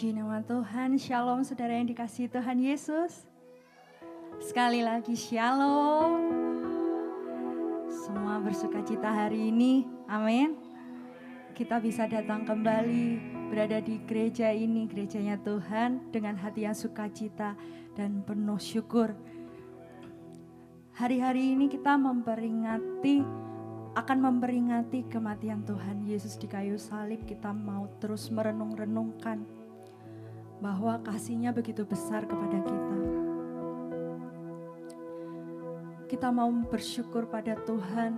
Puji nama Tuhan, Shalom saudara yang dikasihi Tuhan Yesus. Sekali lagi Shalom. Semua bersukacita hari ini, amin. Kita bisa datang kembali berada di gereja ini, gerejanya Tuhan dengan hati yang sukacita dan penuh syukur. Hari-hari ini kita akan memperingati kematian Tuhan Yesus di kayu salib. Kita mau terus merenung-renungkan bahwa kasih-Nya begitu besar kepada kita. Kita mau bersyukur pada Tuhan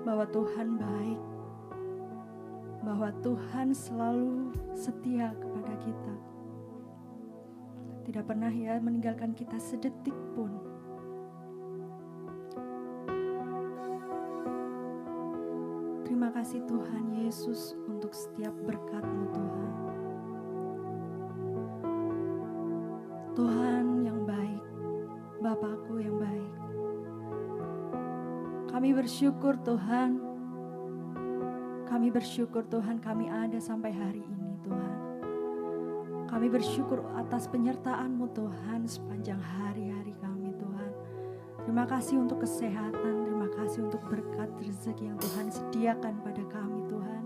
bahwa Tuhan baik, bahwa Tuhan selalu setia kepada kita. Tidak pernah ya meninggalkan kita sedetik pun. Terima kasih Tuhan Yesus untuk setiap berkat-Mu Tuhan. Tuhan yang baik, Bapakku yang baik. Kami bersyukur Tuhan. Kami bersyukur Tuhan kami ada sampai hari ini Tuhan. Kami bersyukur atas penyertaan-Mu Tuhan sepanjang hari-hari kami Tuhan. Terima kasih untuk kesehatan, terima kasih untuk berkat rezeki yang Tuhan sediakan pada kami Tuhan.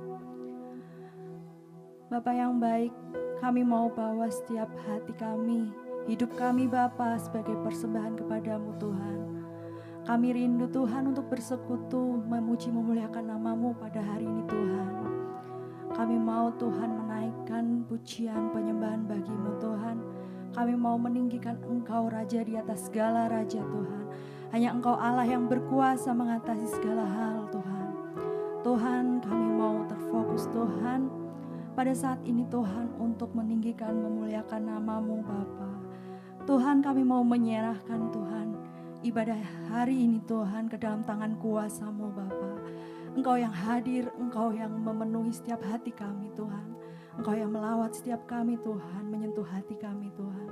Bapa yang baik, kami mau bawa setiap hati kami, hidup kami Bapa sebagai persembahan kepadamu Tuhan. Kami rindu Tuhan untuk bersekutu, memuji memuliakan nama-Mu pada hari ini Tuhan. Kami mau Tuhan menaikkan pujian penyembahan bagi-Mu Tuhan. Kami mau meninggikan Engkau Raja di atas segala Raja Tuhan. Hanya Engkau Allah yang berkuasa mengatasi segala hal Tuhan. Tuhan kami mau terfokus Tuhan pada saat ini Tuhan untuk meninggikan memuliakan nama-Mu Bapa. Tuhan kami mau menyerahkan Tuhan ibadah hari ini Tuhan ke dalam tangan kuasa-Mu Bapa. Engkau yang hadir, Engkau yang memenuhi setiap hati kami Tuhan. Engkau yang melawat setiap kami Tuhan, menyentuh hati kami Tuhan.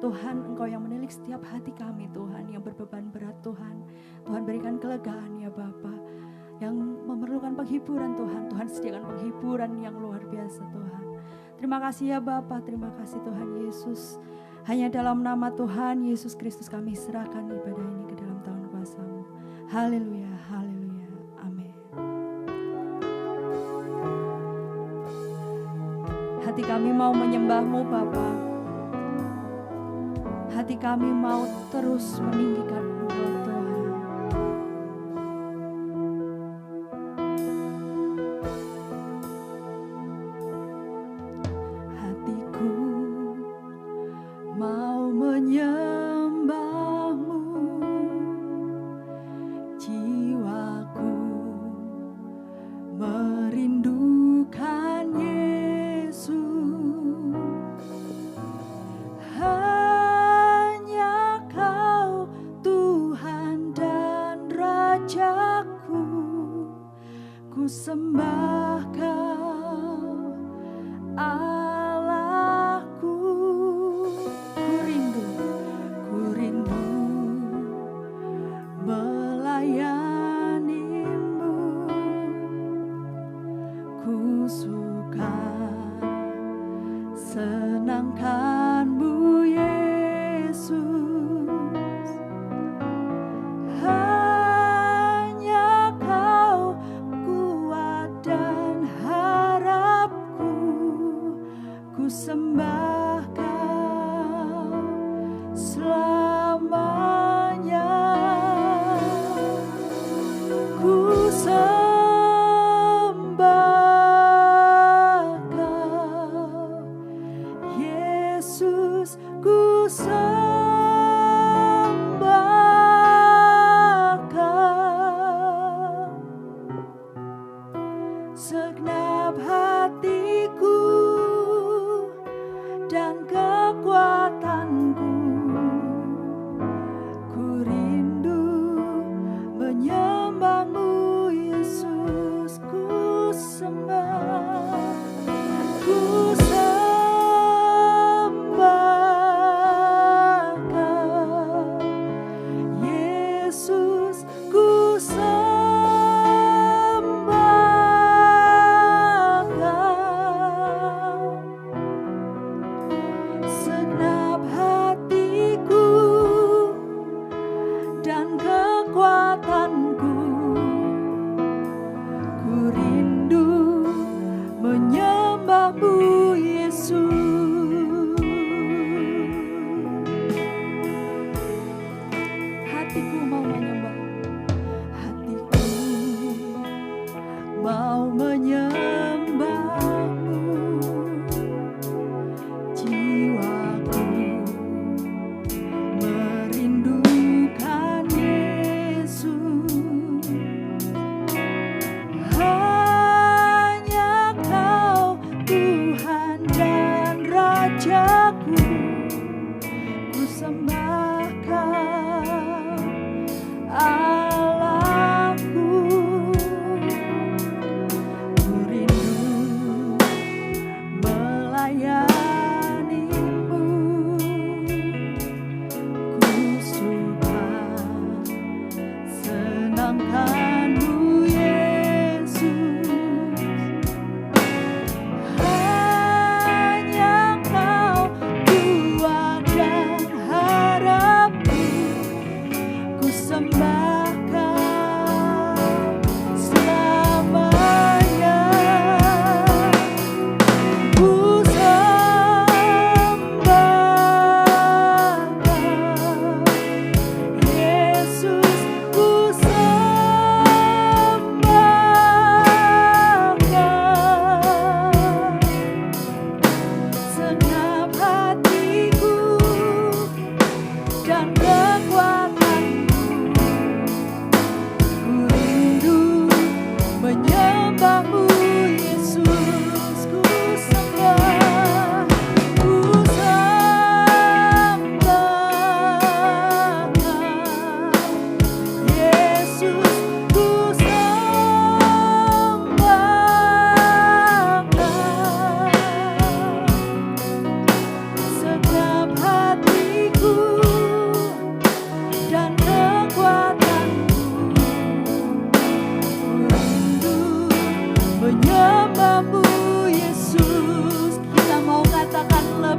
Tuhan Engkau yang menilik setiap hati kami Tuhan, yang berbeban berat Tuhan. Tuhan berikan kelegaan ya Bapa. Yang memerlukan penghiburan Tuhan, Tuhan sediakan penghiburan yang luar biasa Tuhan. Terima kasih ya Bapa, terima kasih Tuhan Yesus. Hanya dalam nama Tuhan Yesus Kristus kami serahkan ibadah ini ke dalam tangan kuasa-Mu. Haleluya, haleluya, amin. Hati kami mau menyembah-Mu Bapa. Hati kami mau terus meninggikan Engkau Tuhan. Hatiku mau menyembah-Mu, jiwaku merindukan Yesus. Hanya Kau Tuhan dan Rajaku, ku sembah Kau Allahku. Ku rindu melayani-Mu. Ku suka senangkan-Mu Yesus. Hanya Kau kuat dan harapku.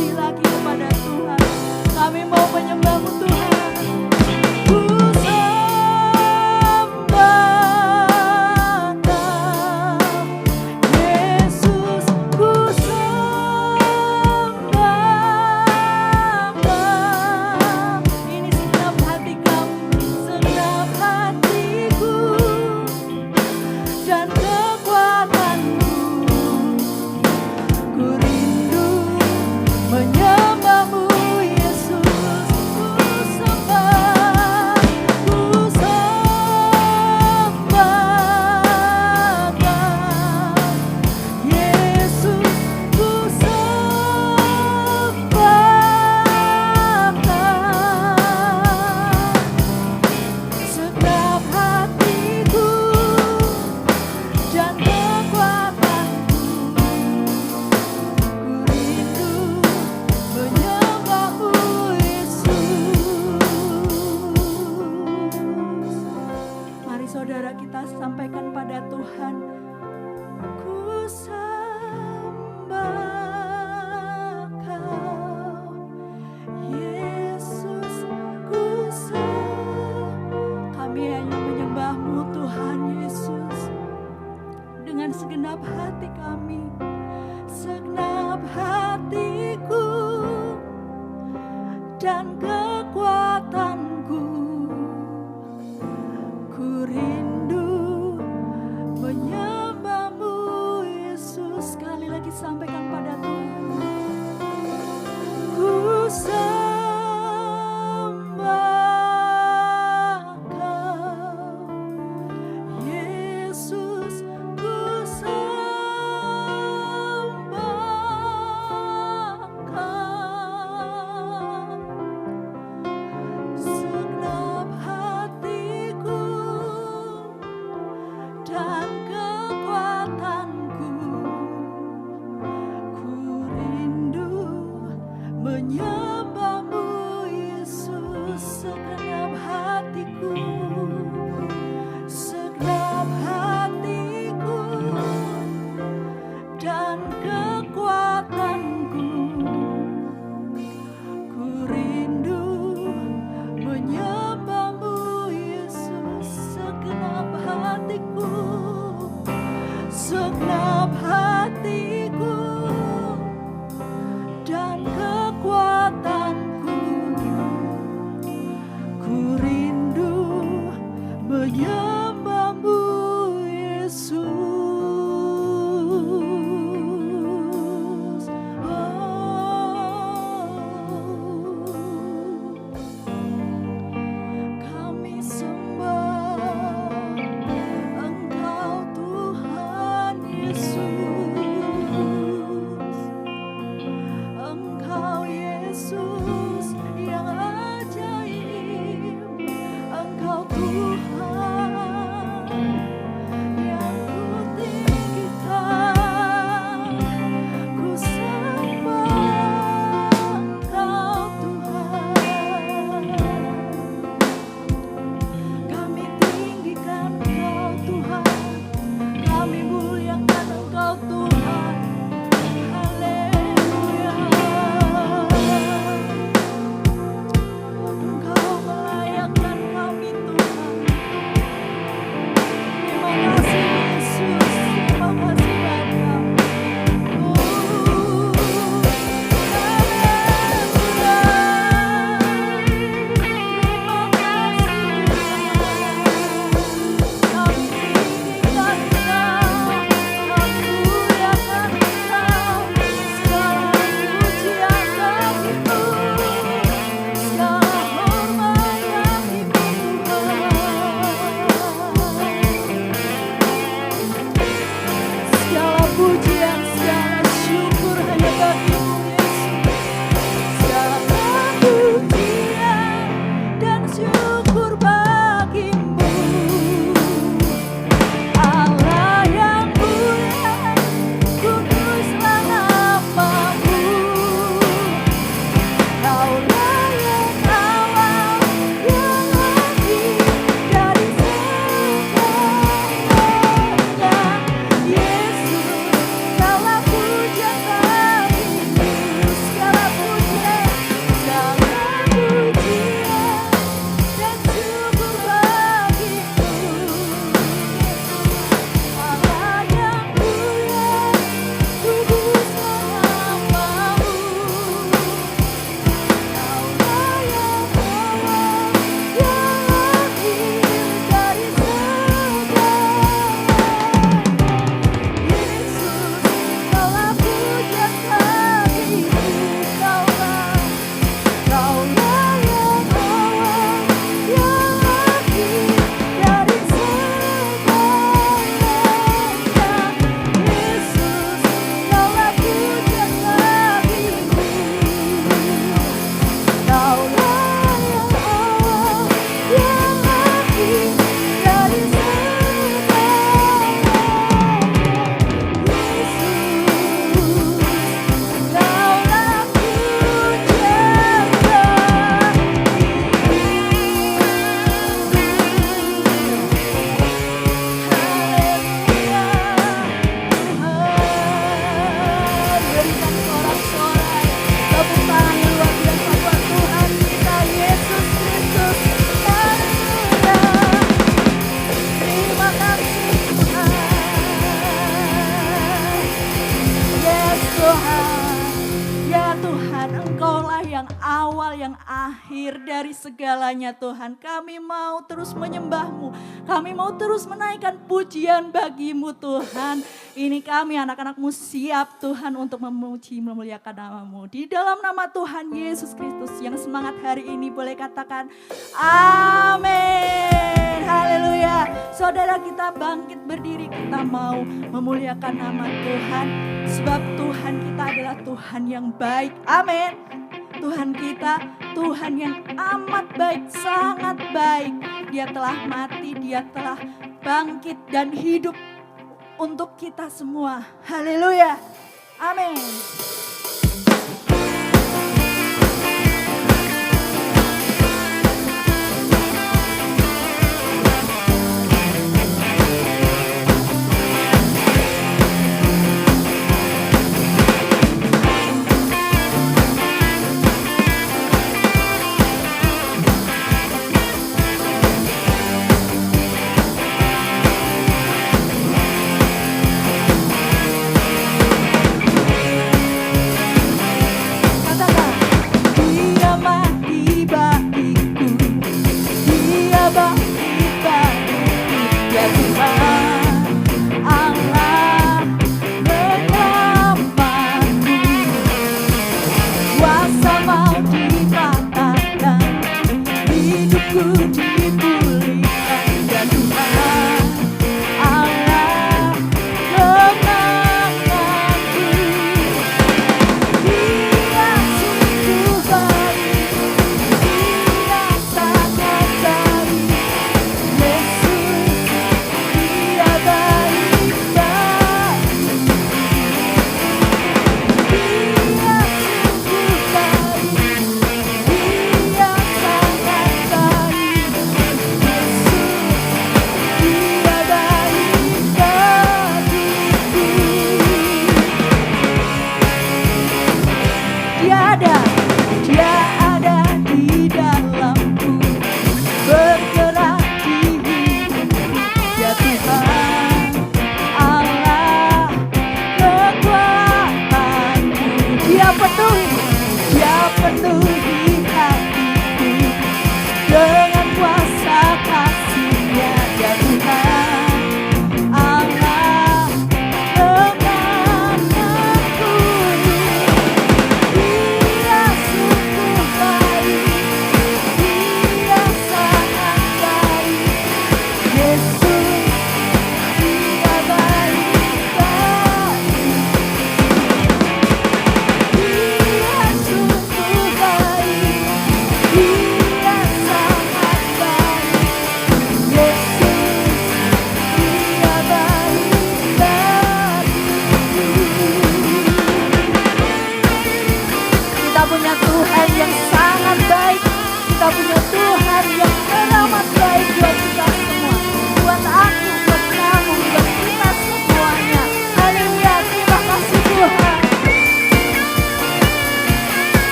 lebih lagi kepada Tuhan. Kami mau menyembah-Mu Tuhan. Ku sembah Kau, Yesus, ku sembah Kau. Ini segenap hati kami, segenap hatiku dan kekuatanku. Ku rindu menyembah-Mu Yesus. Ku sembah Kau, Yesus. Ku sembah Kau, segenap hatiku dan kekuatanku. Ku rindu menyembah-Mu Yesus. Mari saudara kita sampaikan pada Tuhan. Ku sembah Kau, Yesus. Ku Kami hanya menyembah-Mu Tuhan Yesus dengan segenap hati kami, segenap hatiku dan kekuatanku. Ku rindu menyembah-Mu Yesus. Sekali lagi sampaikan pada Tuhan. Ku sembah Kau, Yesus. Ku sembah Kau, segenap hatiku dan kekuatanku. Ku rindu menyembah-Mu Yesus, segenap hatiku, segenap hatiku dan kekuatanku. Ku rindu menyembah-Mu Yesus, segenap hatiku, segenap hatiku dan kekuatanku. Ku rindu menyembah-Mu Yesus. Kami sembah Engkau Tuhan Yesus. yang akhir dari segalanya Tuhan. Kami mau terus menyembah-Mu. Kami mau terus menaikkan pujian bagi-Mu Tuhan. Ini kami anak-anak-Mu siap Tuhan untuk memuji memuliakan nama-Mu. Di dalam nama Tuhan Yesus Kristus yang semangat hari ini boleh katakan amin. Haleluya. Saudara, kita bangkit berdiri, kita mau memuliakan nama Tuhan. Sebab Tuhan kita adalah Tuhan yang baik. Amin. Tuhan kita, Tuhan yang amat baik, sangat baik. Dia telah mati, Dia telah bangkit dan hidup untuk kita semua. Haleluya. Amin.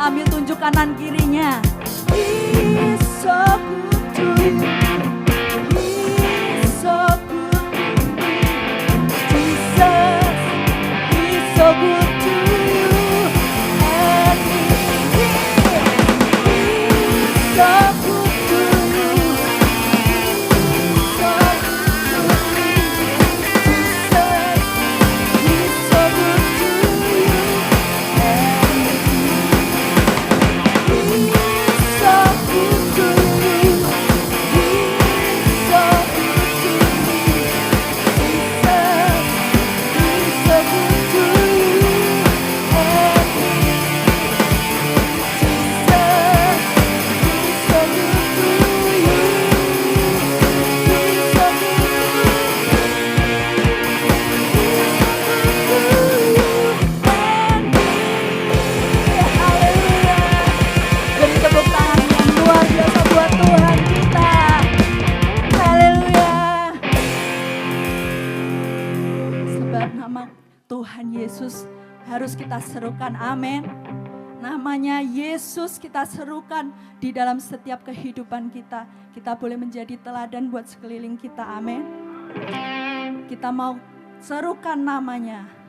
Sambil tunjuk kanan kirinya. He's so good to you. He's so good to me. Jesus, He's so good to you. And He's so good to you. He's so good to me. Jesus, He's so good to you. And He's so good to you. harus kita serukan. Amin. Namanya Yesus kita serukan di dalam setiap kehidupan kita. Kita boleh menjadi teladan buat sekeliling kita. Amin. Kita mau serukan namanya.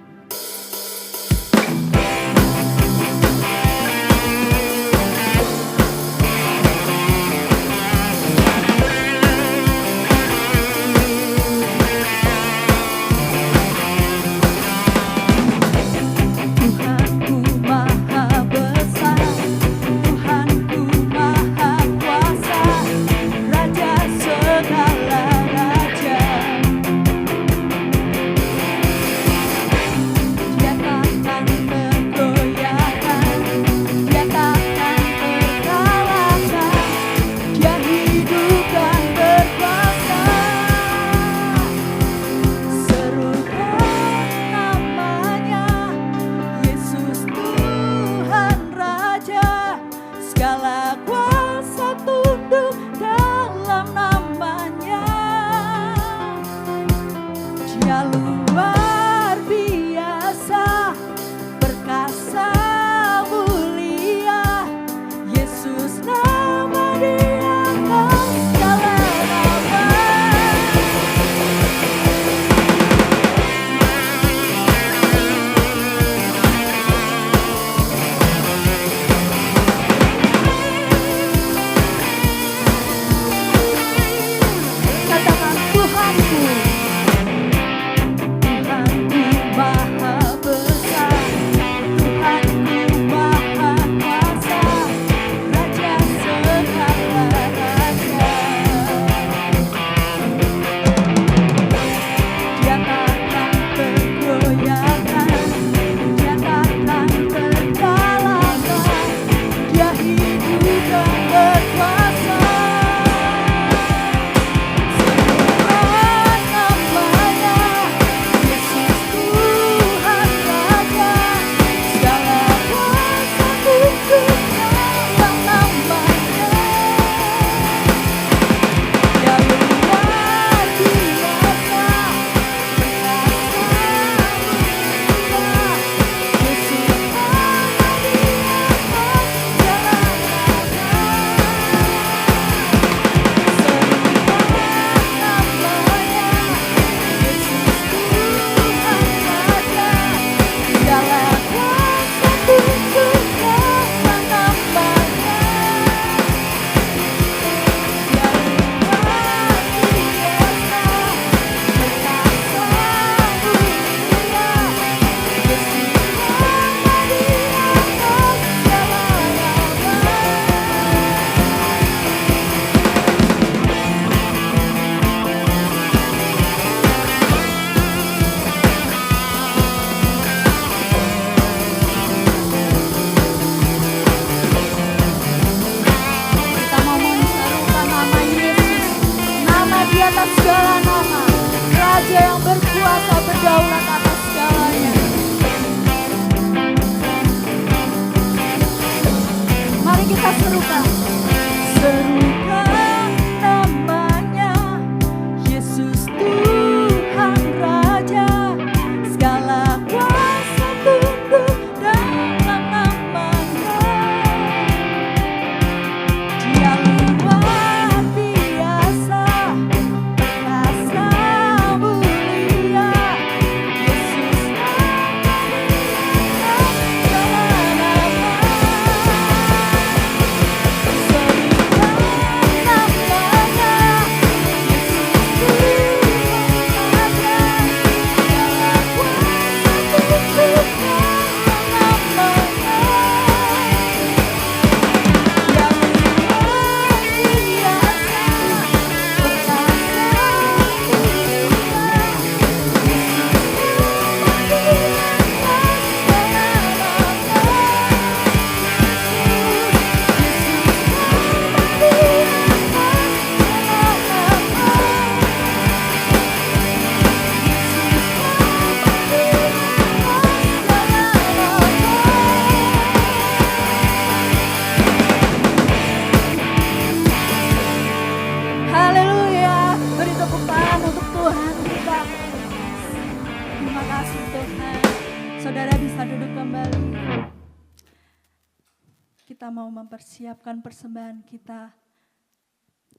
kita mau mempersiapkan persembahan kita.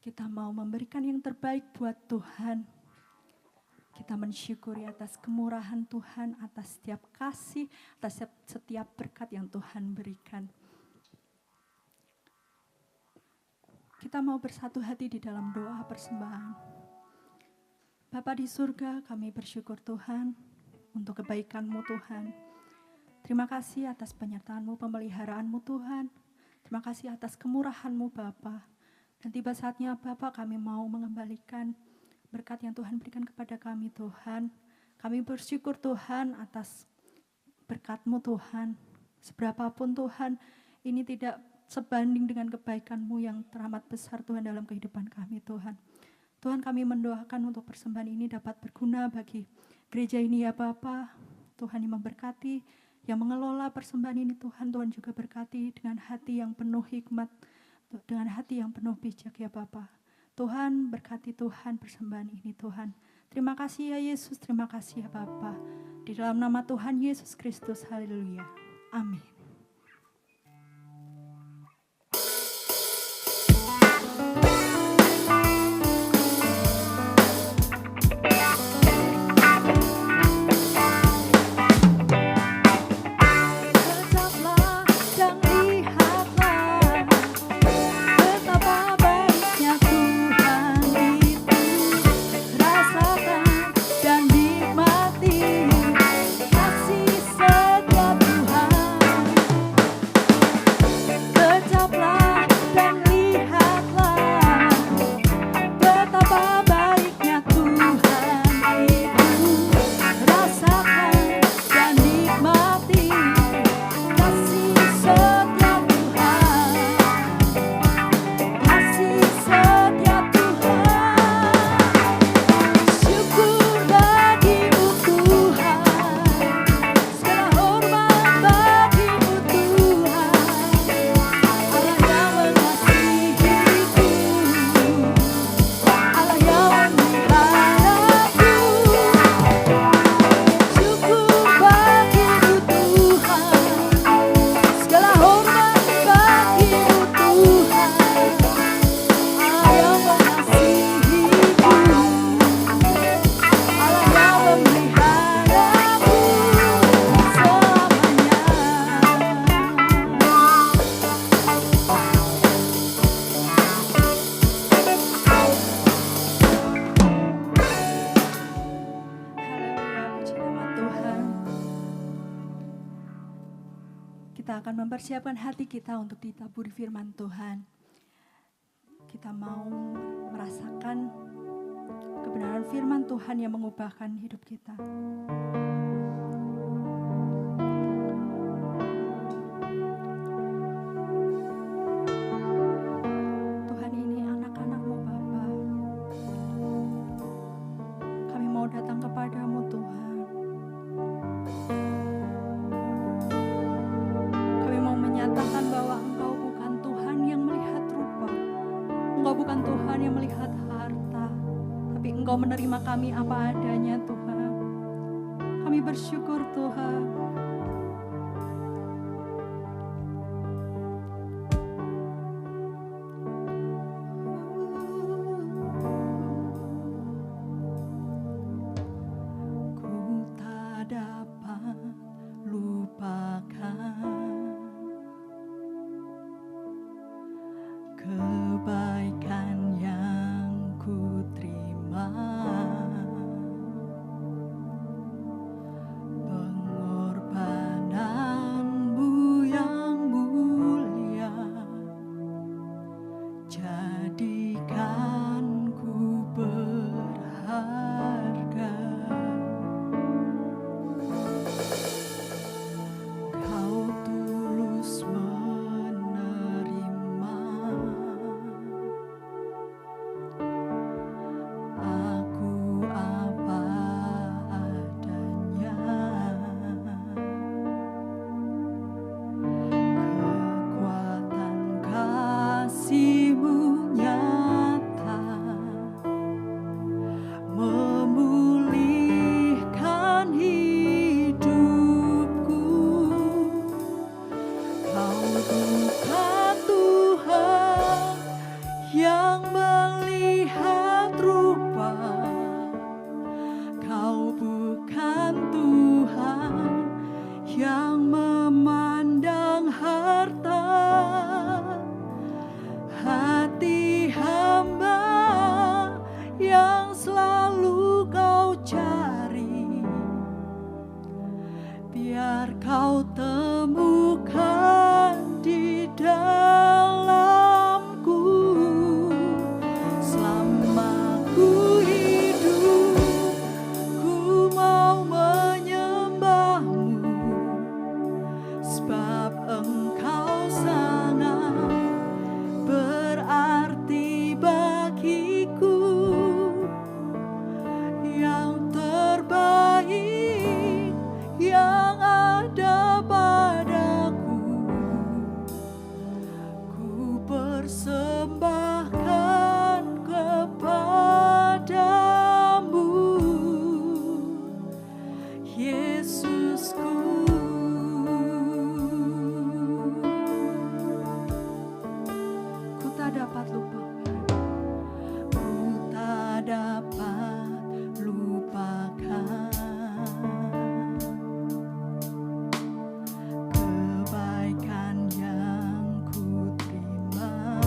Kita mau memberikan yang terbaik buat Tuhan. Kita mensyukuri atas kemurahan Tuhan, atas setiap kasih, atas setiap berkat yang Tuhan berikan. Kita mau bersatu hati di dalam doa persembahan. Bapa di surga, kami bersyukur Tuhan untuk kebaikan-Mu Tuhan. Terima kasih atas penyertaan-Mu, pemeliharaan-Mu Tuhan. Terima kasih atas kemurahan-Mu Bapa. Dan tiba saatnya Bapa, kami mau mengembalikan berkat yang Tuhan berikan kepada kami Tuhan. Kami bersyukur Tuhan atas berkat-Mu Tuhan. Seberapapun Tuhan, ini tidak sebanding dengan kebaikan-Mu yang teramat besar Tuhan dalam kehidupan kami Tuhan. Tuhan, kami mendoakan untuk persembahan ini dapat berguna bagi gereja ini ya Bapa. Tuhan yang memberkati, yang mengelola persembahan ini Tuhan. Tuhan juga berkati dengan hati yang penuh hikmat, dengan hati yang penuh bijak ya Bapa. Tuhan berkati Tuhan persembahan ini Tuhan. Terima kasih ya Yesus, terima kasih ya Bapa. Di dalam nama Tuhan Yesus Kristus, haleluya. Amin. Kita akan mempersiapkan hati kita untuk ditaburi firman Tuhan. Kita mau merasakan kebenaran firman Tuhan yang mengubahkan hidup kita. Tuhan, ini anak-anak-Mu Bapa. Kami mau datang kepadamu Tuhan. Menyatakan bahwa Engkau bukan Tuhan yang melihat rupa, Engkau bukan Tuhan yang melihat harta, tapi Engkau menerima kami apa adanya Tuhan. Kami bersyukur Tuhan. Ku tak dapat lupakan kebaikan yang ku terima, pengorbananmu yang mulia, jadikan ku berharga. Kau tulus memulihkan hidupku. Kau bukan persembahkan kepadamu, Yesusku. Ku tak dapat lupakan, ku tak dapat lupakan kebaikan yang ku terima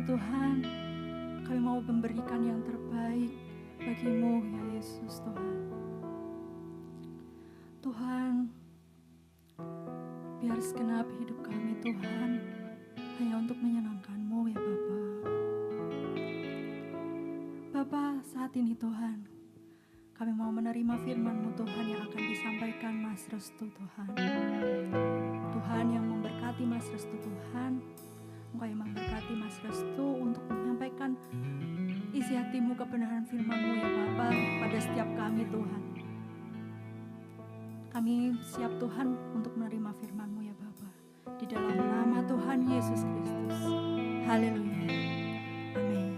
Tuhan, kami mau memberikan yang terbaik bagi-Mu ya Yesus Tuhan. Tuhan, biar segenap hidup kami Tuhan hanya untuk menyenangkan-Mu ya Bapa. Bapa, saat ini Tuhan, kami mau menerima firman-Mu Tuhan yang akan disampaikan Mas Restu Tuhan. Tuhan yang memberkati Mas Restu Tuhan, Engkau yang memberkati Mas Restu untuk menyampaikan isi hati-Mu kebenaran firman-Mu ya Bapa pada setiap kami Tuhan. Kami siap Tuhan untuk menerima firman-Mu ya Bapa. Di dalam nama Tuhan Yesus Kristus. Haleluya. Amin.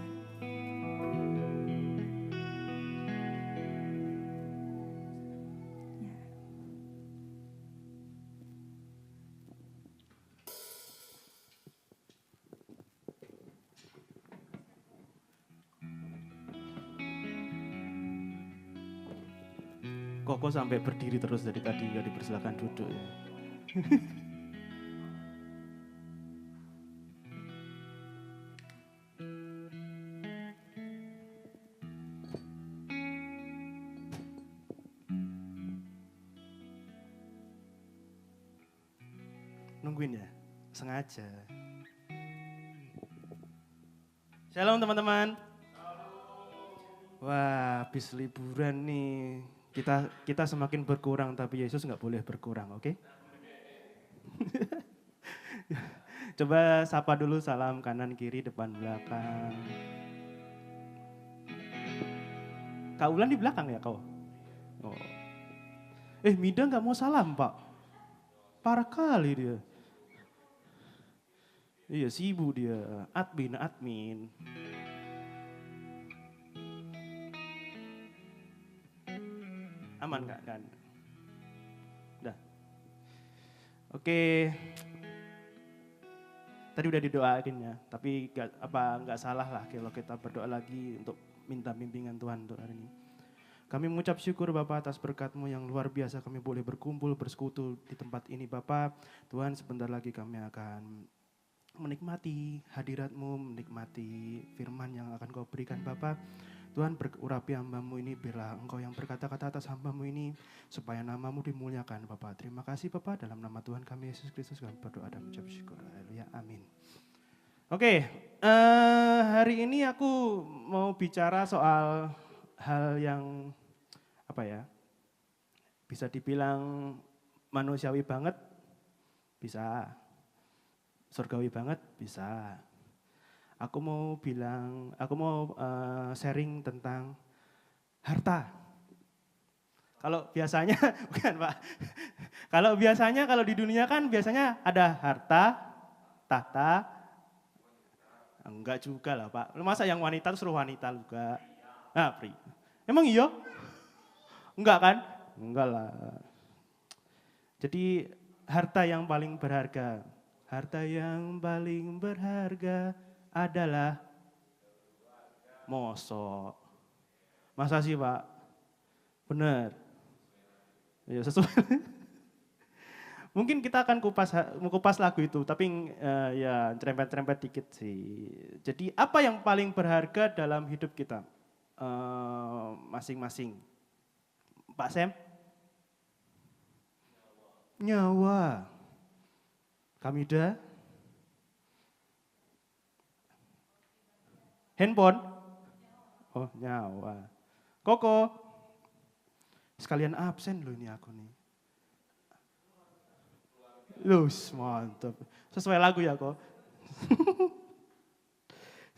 Koko sampai berdiri terus dari tadi, nggak dipersilakan duduk ya. Nungguin ya, sengaja. Shalom teman-teman. Wah, habis liburan nih. Kita semakin berkurang, tapi Yesus nggak boleh berkurang, oke? Coba sapa dulu, salam kanan, kiri, depan, belakang. Kak Ulan di belakang ya kau? Oh. Mida nggak mau salam Pak? Parah kali dia. Iya sibuk dia, admin. Aman nggak kan? Udah. Oke. Tadi udah didoain ya, tapi nggak salah lah kalau kita berdoa lagi untuk minta bimbingan Tuhan untuk hari ini. Kami mengucap syukur Bapak atas berkat-Mu yang luar biasa, kami boleh berkumpul, bersekutu di tempat ini Bapak. Tuhan, sebentar lagi kami akan menikmati hadirat-Mu, menikmati firman yang akan Kau berikan Bapak. Tuhan, berurapi hamba-Mu ini, biarlah Engkau yang berkata-kata atas hamba-Mu ini, supaya nama-Mu dimuliakan Bapak. Terima kasih Bapak, dalam nama Tuhan kami Yesus Kristus kami berdoa dan mengucap syukur. Haleluya, amin. Oke, hari ini aku mau bicara soal hal yang bisa dibilang manusiawi banget, bisa surgawi banget, bisa. Aku mau sharing tentang harta. Kalau biasanya, bukan Pak. Kalau di dunia kan biasanya ada harta, tahta. Enggak juga lah Pak. Masa yang wanita suruh wanita juga. Nah, Pri. Emang iya? Enggak kan? Enggak lah. Jadi harta yang paling berharga. Harta yang paling berharga adalah mosok. Masa sih Pak? Benar. Ya sesuai. Mungkin kita akan kupas lagu itu, tapi ya cerempet-cerempet dikit sih. Jadi apa yang paling berharga dalam hidup kita? Masing-masing. Pak Sem? Nyawa. Kamida? Handphone? Oh, nyawa. Koko? Sekalian absen loh ini aku nih. Lus, mantap. Sesuai lagu ya kok.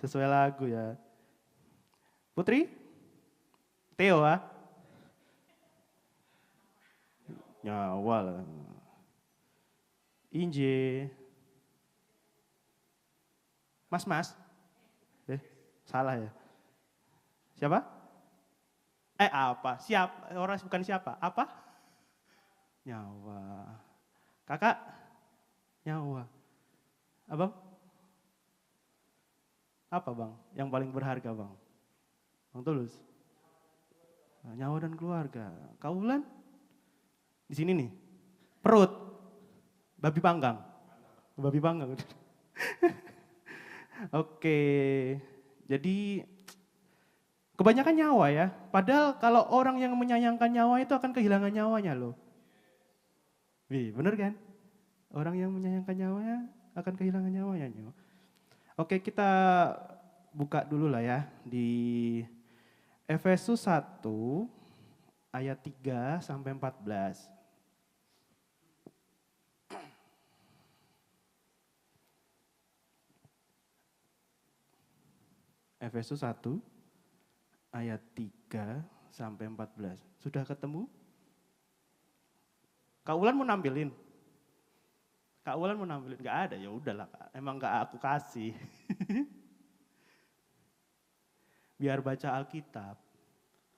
Sesuai lagu ya. Putri? Theo ah? Nyawa lah. Inje? Mas? Salah ya? Siapa? Apa? Orang bukan siapa? Apa? Nyawa. Kakak? Nyawa. Abang? Apa bang? Yang paling berharga bang? Bang Tulus? Nyawa dan keluarga. Kak Ulan? Di sini nih. Perut. Babi panggang. Oke, jadi kebanyakan nyawa ya. Padahal kalau orang yang menyayangkan nyawa itu akan kehilangan nyawanya loh. Wih, bener kan? Orang yang menyayangkan nyawanya akan kehilangan nyawanya. Oke, kita buka dulu lah ya di Efesus 1 ayat 3 sampai 14. Efesus 1 ayat 3 sampai 14. Sudah ketemu? Kak Wulan mau nampilin? Kak Wulan mau nampilin? Gak ada, ya udahlah Kak. Emang gak aku kasih. Biar baca Alkitab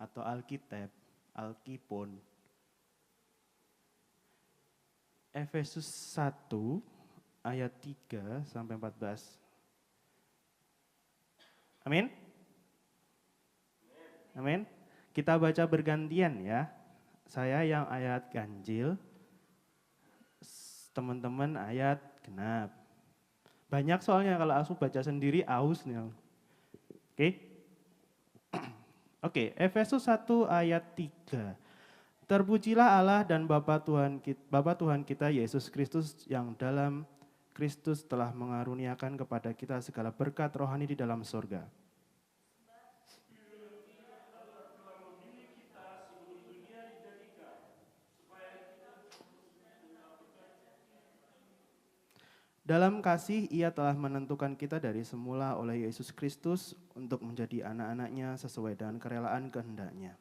atau Alkitab, Alkipon. Efesus 1 ayat 3 sampai 14. Amin? Amin. Kita baca bergantian ya. Saya yang ayat ganjil, teman-teman ayat genap. Banyak soalnya kalau aku baca sendiri aus nih. Oke? Oke, Efesus 1 ayat 3. Terpujilah Allah dan Bapa Tuhan kita Yesus Kristus yang dalam Kristus telah mengaruniakan kepada kita segala berkat rohani di dalam surga. Dalam kasih ia telah menentukan kita dari semula oleh Yesus Kristus untuk menjadi anak-anaknya sesuai dengan kerelaan kehendak-Nya.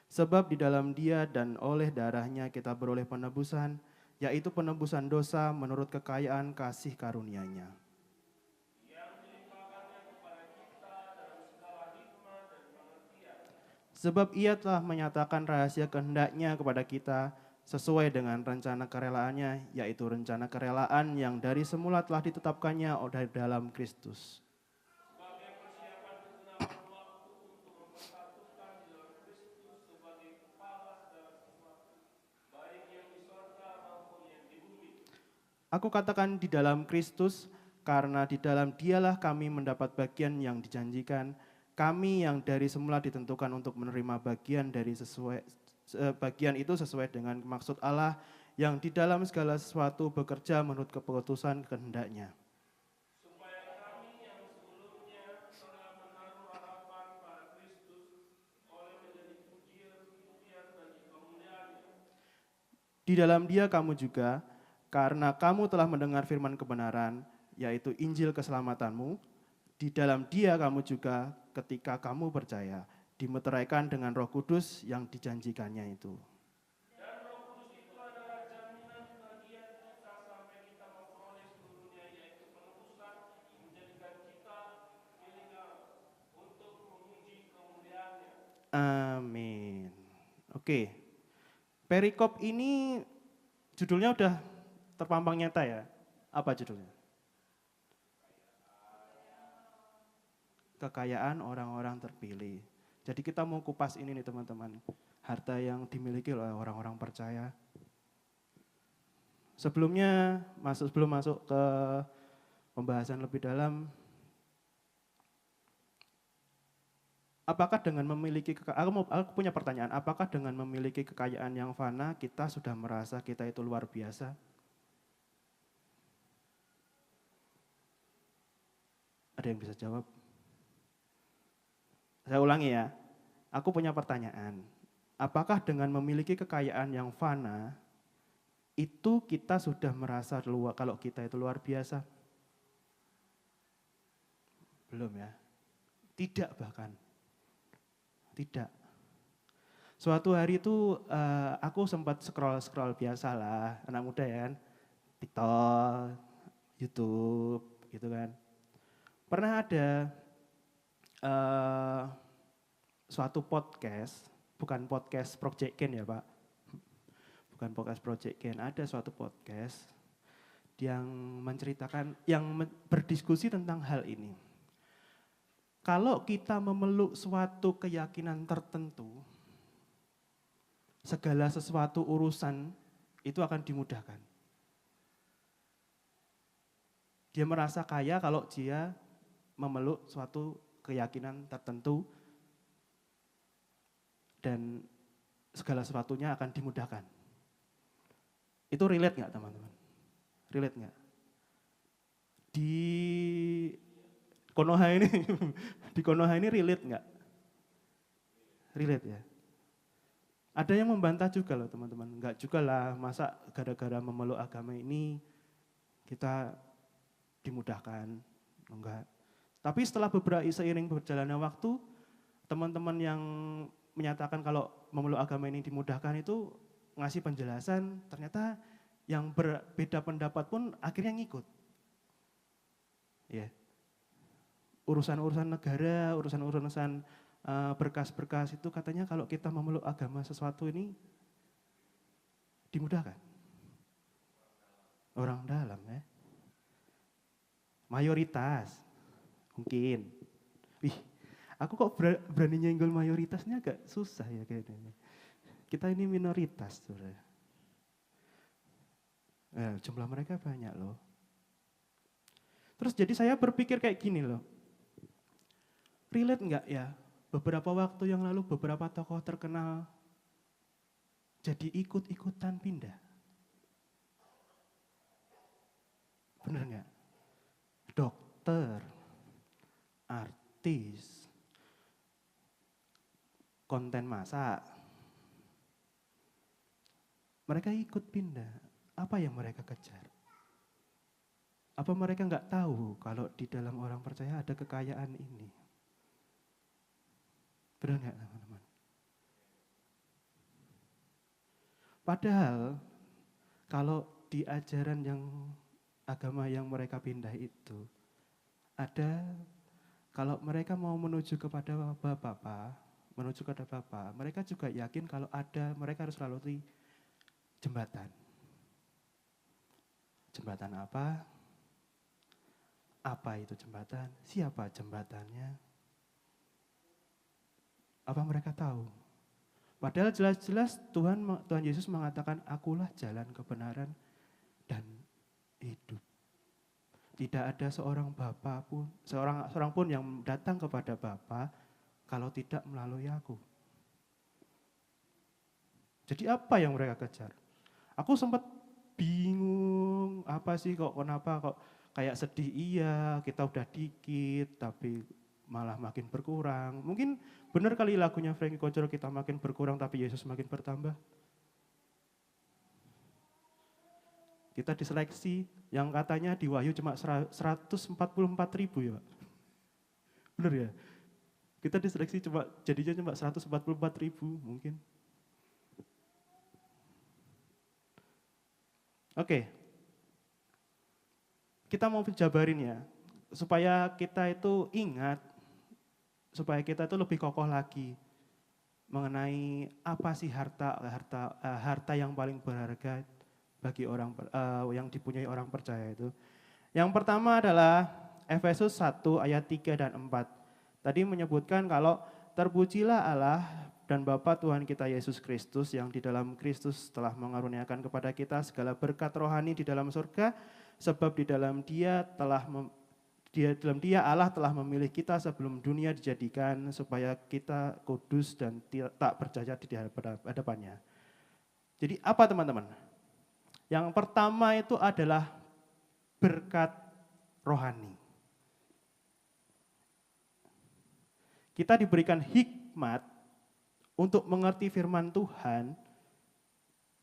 Sebab di dalam Dia dan oleh darah-Nya kita beroleh penebusan, yaitu penebusan dosa menurut kekayaan kasih karunia-Nya. Sebab ia telah menyatakan rahasia kehendak-Nya kepada kita sesuai dengan rencana kerelaan-Nya, yaitu rencana kerelaan yang dari semula telah ditetapkannya dari dalam Kristus. Aku katakan di dalam Kristus, karena di dalam Dialah kami mendapat bagian yang dijanjikan. Kami yang dari semula ditentukan untuk menerima bagian itu sesuai dengan maksud Allah yang di dalam segala sesuatu bekerja menurut keputusan kehendak-Nya. Di dalam Dia kamu juga, karena kamu telah mendengar firman kebenaran, yaitu Injil keselamatanmu, di dalam Dia kamu juga ketika kamu percaya, dimeteraikan dengan Roh Kudus yang dijanjikannya itu. Amin. Oke, perikop ini judulnya udah terpampang nyata ya. Apa judulnya? Kekayaan orang-orang terpilih. Jadi kita mau kupas ini nih teman-teman. Harta yang dimiliki oleh orang-orang percaya. Sebelum masuk ke pembahasan lebih dalam, apakah dengan memiliki aku punya pertanyaan, apakah dengan memiliki kekayaan yang fana kita sudah merasa kita itu luar biasa? Ada yang bisa jawab? Saya ulangi ya. Aku punya pertanyaan. Apakah dengan memiliki kekayaan yang fana itu kita sudah merasa kalau kita itu luar biasa? Belum ya. Tidak bahkan. Tidak. Suatu hari itu aku sempat scroll biasa lah, anak muda ya kan. TikTok, YouTube gitu kan. Pernah ada suatu podcast, bukan podcast Project Ken ya Pak. Bukan podcast Project Ken, ada suatu podcast yang menceritakan, berdiskusi tentang hal ini. Kalau kita memeluk suatu keyakinan tertentu, segala sesuatu urusan itu akan dimudahkan. Dia merasa kaya kalau dia memeluk suatu keyakinan tertentu dan segala sesuatunya akan dimudahkan. Itu relate nggak teman-teman? Relate nggak? Di Konoha ini, di Konoha ini relate nggak? Relate ya. Ada yang membantah juga loh teman-teman. Enggak juga lah, masa gara-gara memeluk agama ini kita dimudahkan. Enggak. Tapi setelah seiring berjalannya waktu, teman-teman yang menyatakan kalau memeluk agama ini dimudahkan itu ngasih penjelasan, ternyata yang berbeda pendapat pun akhirnya ngikut. Ya. Urusan-urusan negara, urusan-urusan berkas-berkas itu katanya kalau kita memeluk agama sesuatu ini dimudahkan. Orang dalam ya. Mayoritas mungkin. Wih, aku kok berani nyenggol mayoritasnya agak susah ya kayaknya. Kita ini minoritas. Jumlah mereka banyak loh. Terus jadi saya berpikir kayak gini loh. Relate enggak ya? Beberapa waktu yang lalu beberapa tokoh terkenal jadi ikut-ikutan pindah. Bener nggak? Dokter, artis, konten masak. Mereka ikut pindah. Apa yang mereka kejar? Apa mereka nggak tahu kalau di dalam orang percaya ada kekayaan ini? Benar nggak teman-teman? Padahal kalau di ajaran yang agama yang mereka pindah itu ada kalau mereka mau menuju kepada Bapa, mereka juga yakin kalau ada mereka harus lalui jembatan. Jembatan apa? Apa itu jembatan? Siapa jembatannya? Apa mereka tahu? Padahal jelas-jelas Tuhan Yesus mengatakan, akulah jalan kebenaran dan hidup. Tidak ada seorang pun yang datang kepada Bapa kalau tidak melalui aku. Jadi apa yang mereka kejar? Aku sempat bingung, apa sih kenapa kok kayak sedih iya, kita udah dikit tapi malah makin berkurang. Mungkin benar kali lagunya Frankie Kocoro, kita makin berkurang tapi Yesus makin bertambah. Kita diseleksi yang katanya di Wahyu cuma 144.000 ya Pak. Benar ya? Kita diseleksi jadinya cuma 144.000 mungkin. Oke. Kita mau jabarin ya, supaya kita itu ingat, supaya kita itu lebih kokoh lagi mengenai apa sih harta yang paling berharga bagi orang yang dipunyai orang percaya itu. Yang pertama adalah Efesus 1 ayat 3 dan 4. Tadi menyebutkan kalau terpujilah Allah dan Bapa Tuhan kita Yesus Kristus yang di dalam Kristus telah mengaruniakan kepada kita segala berkat rohani di dalam surga, sebab di dalam Dia Allah telah memilih kita sebelum dunia dijadikan supaya kita kudus dan tak bercacat di hadapannya. Jadi apa teman-teman? Yang pertama itu adalah berkat rohani. Kita diberikan hikmat untuk mengerti firman Tuhan.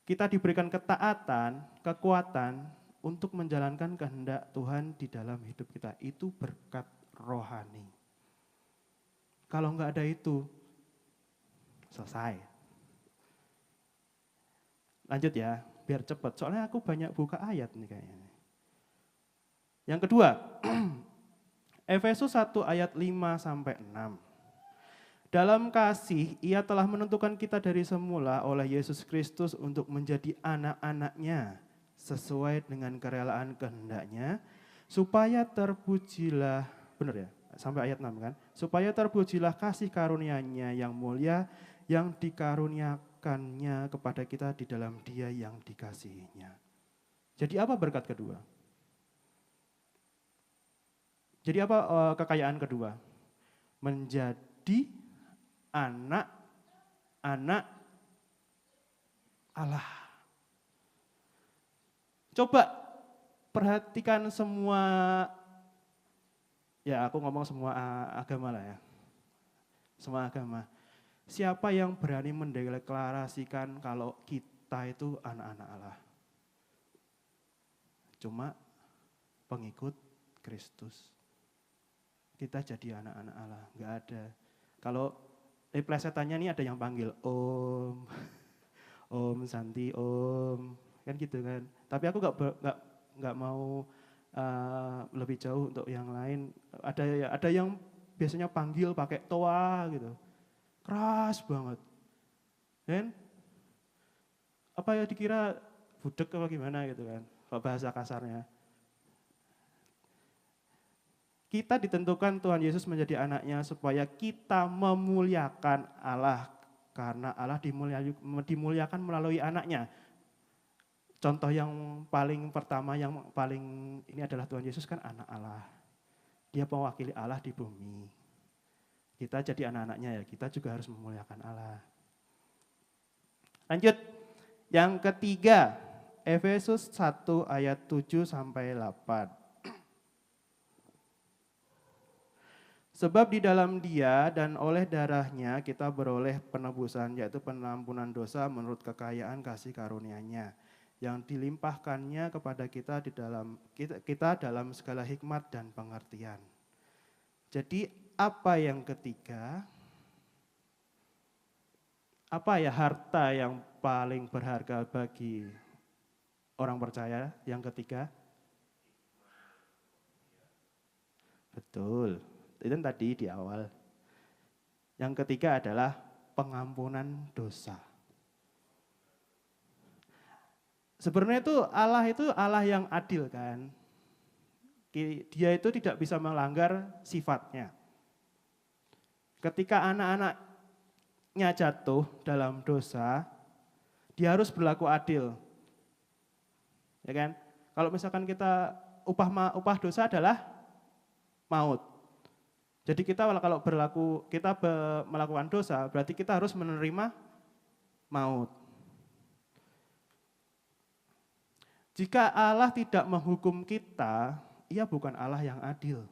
Kita diberikan ketaatan, kekuatan untuk menjalankan kehendak Tuhan di dalam hidup kita. Itu berkat rohani. Kalau enggak ada itu, selesai. Lanjut ya, biar cepat. Soalnya aku banyak buka ayat nih kayaknya. Yang kedua, Efesus 1 ayat 5-6. Dalam kasih, Ia telah menentukan kita dari semula oleh Yesus Kristus untuk menjadi anak-anaknya, sesuai dengan kerelaan kehendak-Nya, supaya terpujilah, benar ya, sampai ayat 6 kan, supaya terpujilah kasih karunia-Nya yang mulia yang dikaruniakan melimpahkannya kepada kita di dalam Dia yang dikasihinya. Jadi apa berkat kedua? Jadi apa kekayaan kedua? Menjadi anak-anak Allah. Coba perhatikan semua, ya aku ngomong semua agama lah ya. Semua agama. Siapa yang berani mendeklarasikan kalau kita itu anak-anak Allah? Cuma pengikut Kristus. Kita jadi anak-anak Allah, enggak ada. Kalau plesetannya nih ada yang panggil Om, Om Santi, Om, kan gitu kan. Tapi aku enggak mau lebih jauh untuk yang lain. Ada yang biasanya panggil pakai toa gitu, keras banget, kan? Apa ya dikira budek apa gimana gitu kan, kalau bahasa kasarnya. Kita ditentukan Tuhan Yesus menjadi anaknya supaya kita memuliakan Allah. Karena Allah dimuliakan melalui anaknya. Contoh yang paling pertama, yang paling ini adalah Tuhan Yesus kan anak Allah. Dia mewakili Allah di bumi. Kita jadi anak-anaknya ya, kita juga harus memuliakan Allah. Lanjut, yang ketiga, Efesus 1 ayat 7 sampai 8. Sebab di dalam Dia dan oleh darahnya kita beroleh penebusan, yaitu penampunan dosa menurut kekayaan kasih karunia-Nya yang dilimpahkannya kepada kita kita dalam segala hikmat dan pengertian. Jadi apa yang ketiga? Apa ya harta yang paling berharga bagi orang percaya? Yang ketiga? Betul. Itu tadi di awal. Yang ketiga adalah pengampunan dosa. Sebenarnya itu Allah yang adil kan. Dia itu tidak bisa melanggar sifatnya. Ketika anak-anaknya jatuh dalam dosa, dia harus berlaku adil. Ya kan? Kalau misalkan kita upah dosa adalah maut. Jadi kita kalau melakukan dosa, berarti kita harus menerima maut. Jika Allah tidak menghukum kita, Ia bukan Allah yang adil.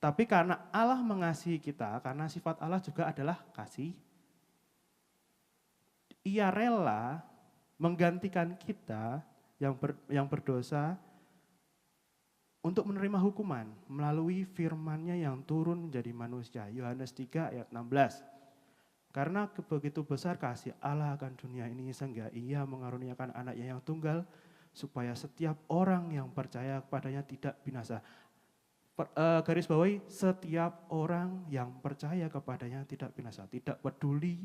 Tapi karena Allah mengasihi kita, karena sifat Allah juga adalah kasih, Ia rela menggantikan kita yang berdosa untuk menerima hukuman melalui firman-Nya yang turun menjadi manusia. Yohanes 3 ayat 16. Karena begitu besar kasih Allah akan dunia ini sehingga Ia mengaruniakan anaknya yang tunggal supaya setiap orang yang percaya kepadanya tidak binasa. Garis bawahi, setiap orang yang percaya kepadanya tidak binasa, tidak peduli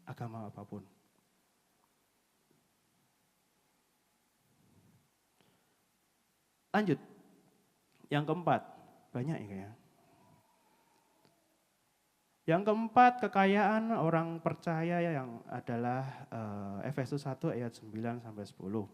agama apapun. Lanjut. Yang keempat, banyak ya kayaknya. Yang keempat, kekayaan orang percaya yang adalah Efesus 1 ayat 9 sampai 10.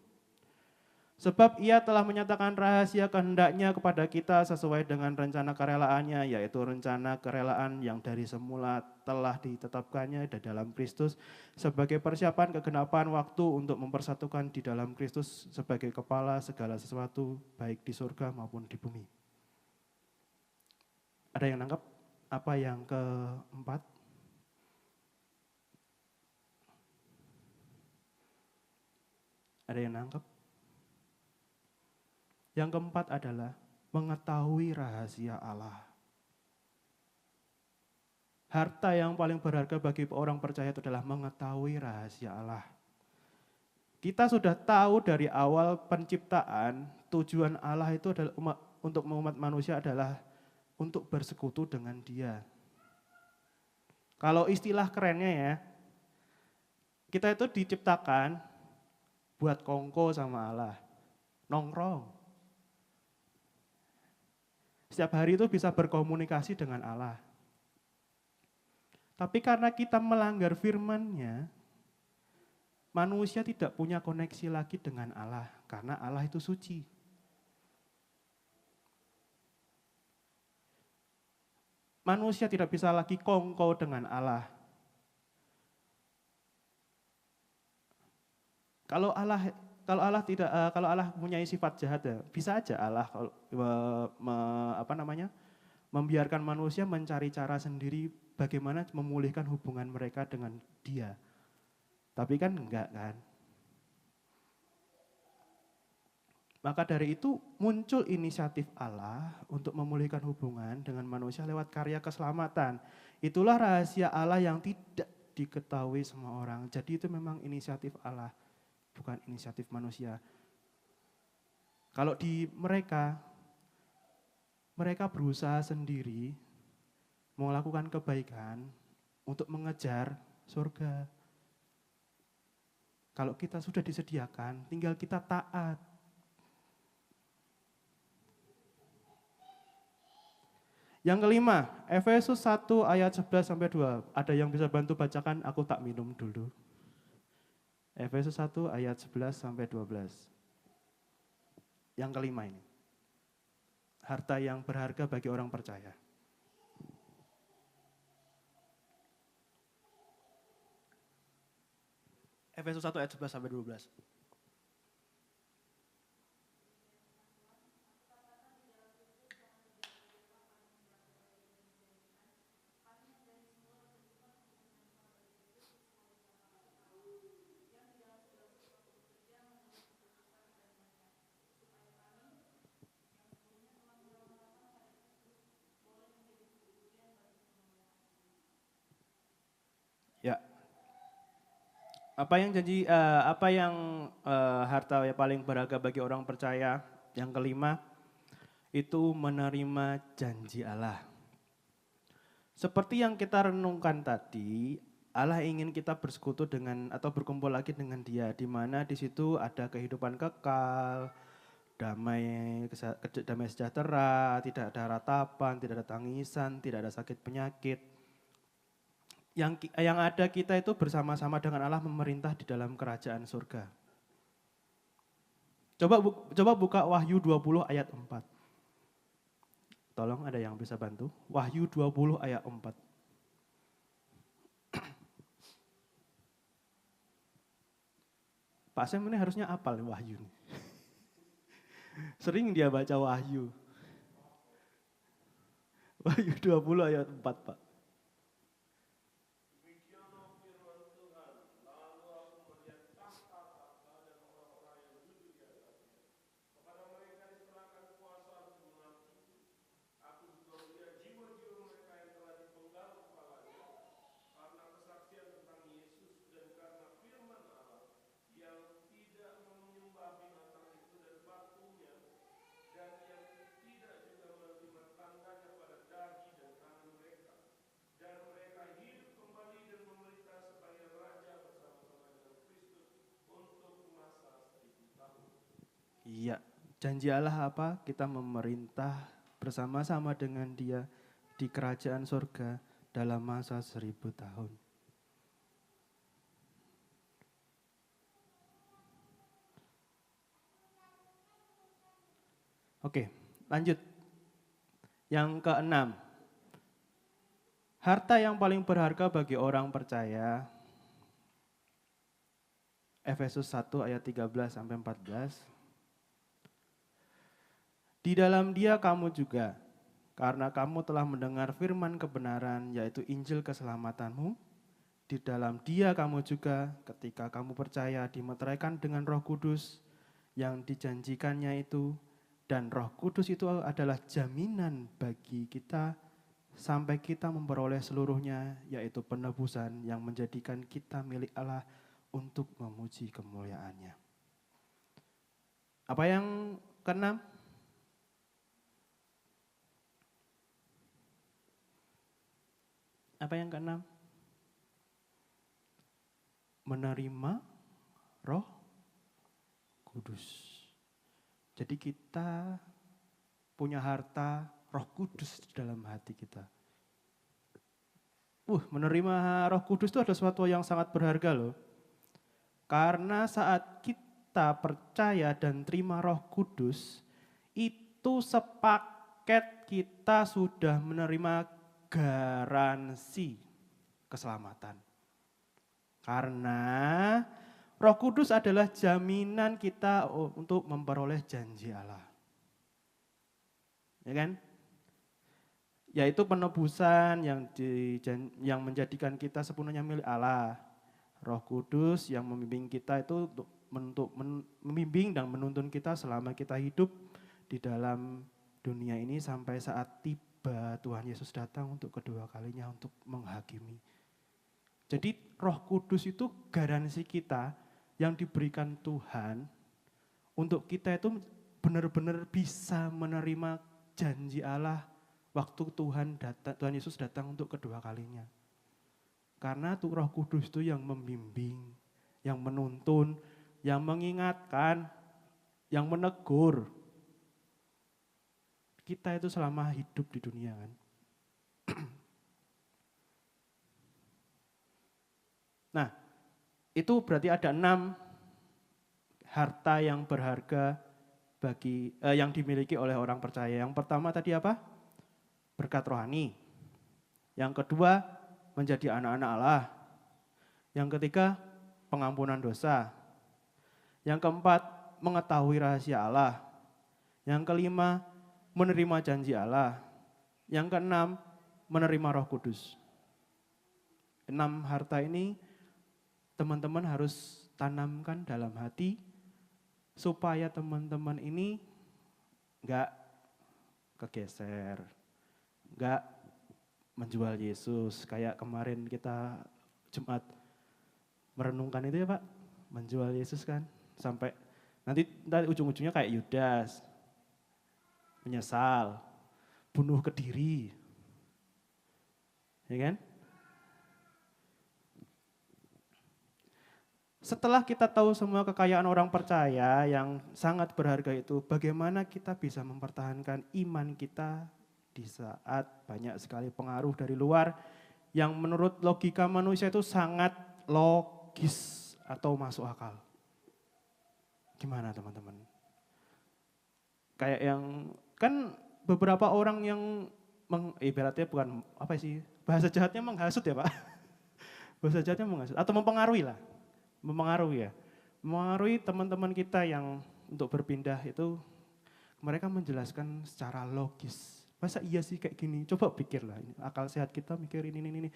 Sebab Ia telah menyatakan rahasia kehendaknya kepada kita sesuai dengan rencana kerelaannya, yaitu rencana kerelaan yang dari semula telah ditetapkannya di dalam Kristus sebagai persiapan kegenapan waktu untuk mempersatukan di dalam Kristus sebagai kepala segala sesuatu baik di surga maupun di bumi. Ada yang nangkep apa yang keempat? Ada yang nangkep? Yang keempat adalah mengetahui rahasia Allah. Harta yang paling berharga bagi orang percaya itu adalah mengetahui rahasia Allah. Kita sudah tahu dari awal penciptaan, tujuan Allah itu adalah untuk umat manusia adalah untuk bersekutu dengan Dia. Kalau istilah kerennya ya, kita itu diciptakan buat kongko sama Allah, nongkrong. Setiap hari itu bisa berkomunikasi dengan Allah. Tapi karena kita melanggar firman-Nya, manusia tidak punya koneksi lagi dengan Allah, karena Allah itu suci. Manusia tidak bisa lagi kongko dengan Allah. Kalau Allah mempunyai sifat jahat, ya, bisa aja Allah kalau membiarkan manusia mencari cara sendiri bagaimana memulihkan hubungan mereka dengan Dia. Tapi kan enggak kan. Maka dari itu muncul inisiatif Allah untuk memulihkan hubungan dengan manusia lewat karya keselamatan. Itulah rahasia Allah yang tidak diketahui semua orang. Jadi itu memang inisiatif Allah, bukan inisiatif manusia. Kalau di mereka berusaha sendiri melakukan kebaikan untuk mengejar surga. Kalau kita sudah disediakan, tinggal kita taat. Yang kelima, Efesus 1 ayat 11 sampai 2. Ada yang bisa bantu bacakan? Aku tak minum dulu. Efesus 1 ayat 11 sampai 12. Yang kelima ini. Harta yang berharga bagi orang percaya. Efesus 1 ayat 11 sampai 12. Ya. Apa yang harta yang paling berharga bagi orang percaya? Yang kelima itu menerima janji Allah. Seperti yang kita renungkan tadi, Allah ingin kita bersekutu dengan atau berkumpul lagi dengan Dia, di mana di situ ada kehidupan kekal, damai sejahtera, tidak ada ratapan, tidak ada tangisan, tidak ada sakit penyakit. Yang ada kita itu bersama-sama dengan Allah memerintah di dalam kerajaan surga. Coba buka Wahyu 20 ayat 4. Tolong ada yang bisa bantu? Wahyu 20 ayat 4. Pak Sam ini harusnya apal Wahyu. Sering dia baca Wahyu. Wahyu 20 ayat 4, Pak. Iya, janji Allah apa? Kita memerintah bersama-sama dengan Dia di kerajaan surga dalam masa 1000 tahun. Oke, lanjut. Yang keenam, harta yang paling berharga bagi orang percaya, Efesus 1 ayat 13 sampai 14. Di dalam Dia kamu juga, karena kamu telah mendengar firman kebenaran, yaitu Injil keselamatanmu. Di dalam Dia kamu juga, ketika kamu percaya, dimeteraikan dengan Roh Kudus yang dijanjikannya itu. Dan Roh Kudus itu adalah jaminan bagi kita sampai kita memperoleh seluruhnya, yaitu penebusan yang menjadikan kita milik Allah untuk memuji kemuliaan-Nya. Apa yang keenam? Apa yang keenam? Menerima Roh Kudus. Jadi kita punya harta Roh Kudus di dalam hati kita. menerima Roh Kudus itu adalah sesuatu yang sangat berharga loh. Karena saat kita percaya dan terima Roh Kudus, itu sepaket kita sudah menerima garansi keselamatan. Karena Roh Kudus adalah jaminan kita untuk memperoleh janji Allah. Ya kan? Yaitu penebusan yang menjadikan kita sepenuhnya milik Allah. Roh Kudus yang membimbing kita itu untuk membimbing dan menuntun kita selama kita hidup di dalam dunia ini sampai saat tiba Tuhan Yesus datang untuk kedua kalinya untuk menghakimi. Jadi Roh Kudus itu garansi kita yang diberikan Tuhan untuk kita itu benar-benar bisa menerima janji Allah waktu Tuhan Yesus datang untuk kedua kalinya. Karena tuh Roh Kudus itu yang membimbing, yang menuntun, yang mengingatkan, yang menegur. Kita itu selama hidup di dunia kan. Nah, itu berarti ada 6 harta yang berharga yang dimiliki oleh orang percaya. Yang pertama tadi apa? Berkat rohani. Yang kedua, menjadi anak-anak Allah. Yang ketiga, pengampunan dosa. Yang keempat, mengetahui rahasia Allah. Yang kelima, menerima janji Allah. Yang keenam, menerima Roh Kudus. 6 harta ini teman-teman harus tanamkan dalam hati supaya teman-teman ini enggak kegeser, enggak menjual Yesus. Kayak kemarin kita Jumat merenungkan itu ya Pak, menjual Yesus kan. Sampai nanti ujung-ujungnya kayak Yudas, menyesal, bunuh ke diri. Ya kan? Setelah kita tahu semua kekayaan orang percaya yang sangat berharga itu, bagaimana kita bisa mempertahankan iman kita di saat banyak sekali pengaruh dari luar yang menurut logika manusia itu sangat logis atau masuk akal. Gimana teman-teman? Kayak yang, kan beberapa orang yang ibaratnya bukan apa sih, bahasa jahatnya menghasut ya Pak. Bahasa jahatnya menghasut atau mempengaruhi lah. Mempengaruhi ya. Mempengaruhi teman-teman kita yang untuk berpindah itu mereka menjelaskan secara logis. Masa iya sih kayak gini? Coba pikirlah, akal sehat kita mikir ini.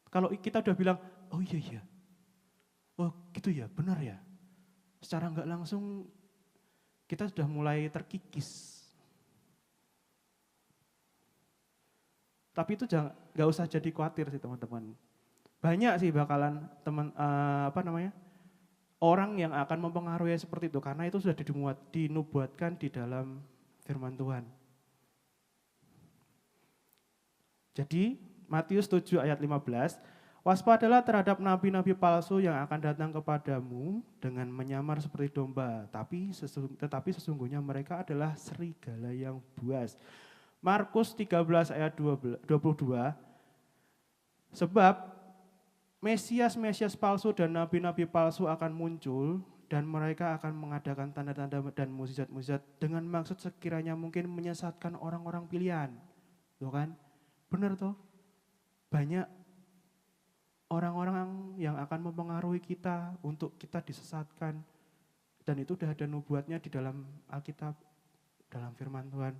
Kalau kita udah bilang, oh iya. Oh gitu ya, benar ya. Secara enggak langsung kita sudah mulai terkikis. Tapi itu nggak usah jadi khawatir sih teman-teman. Banyak sih bakalan orang yang akan mempengaruhi seperti itu karena itu sudah dinubuatkan di dalam firman Tuhan. Jadi Matius 7 ayat 15, waspadalah terhadap nabi-nabi palsu yang akan datang kepadamu dengan menyamar seperti domba, tetapi sesungguhnya mereka adalah serigala yang buas. Markus 13 ayat 22, sebab Mesias palsu dan nabi-nabi palsu akan muncul dan mereka akan mengadakan tanda-tanda dan mukjizat-mukjizat dengan maksud sekiranya mungkin menyesatkan orang-orang pilihan. Tuh kan? Benar toh? Banyak orang-orang yang akan mempengaruhi kita untuk kita disesatkan. Dan itu sudah ada nubuatnya di dalam Alkitab, dalam firman Tuhan.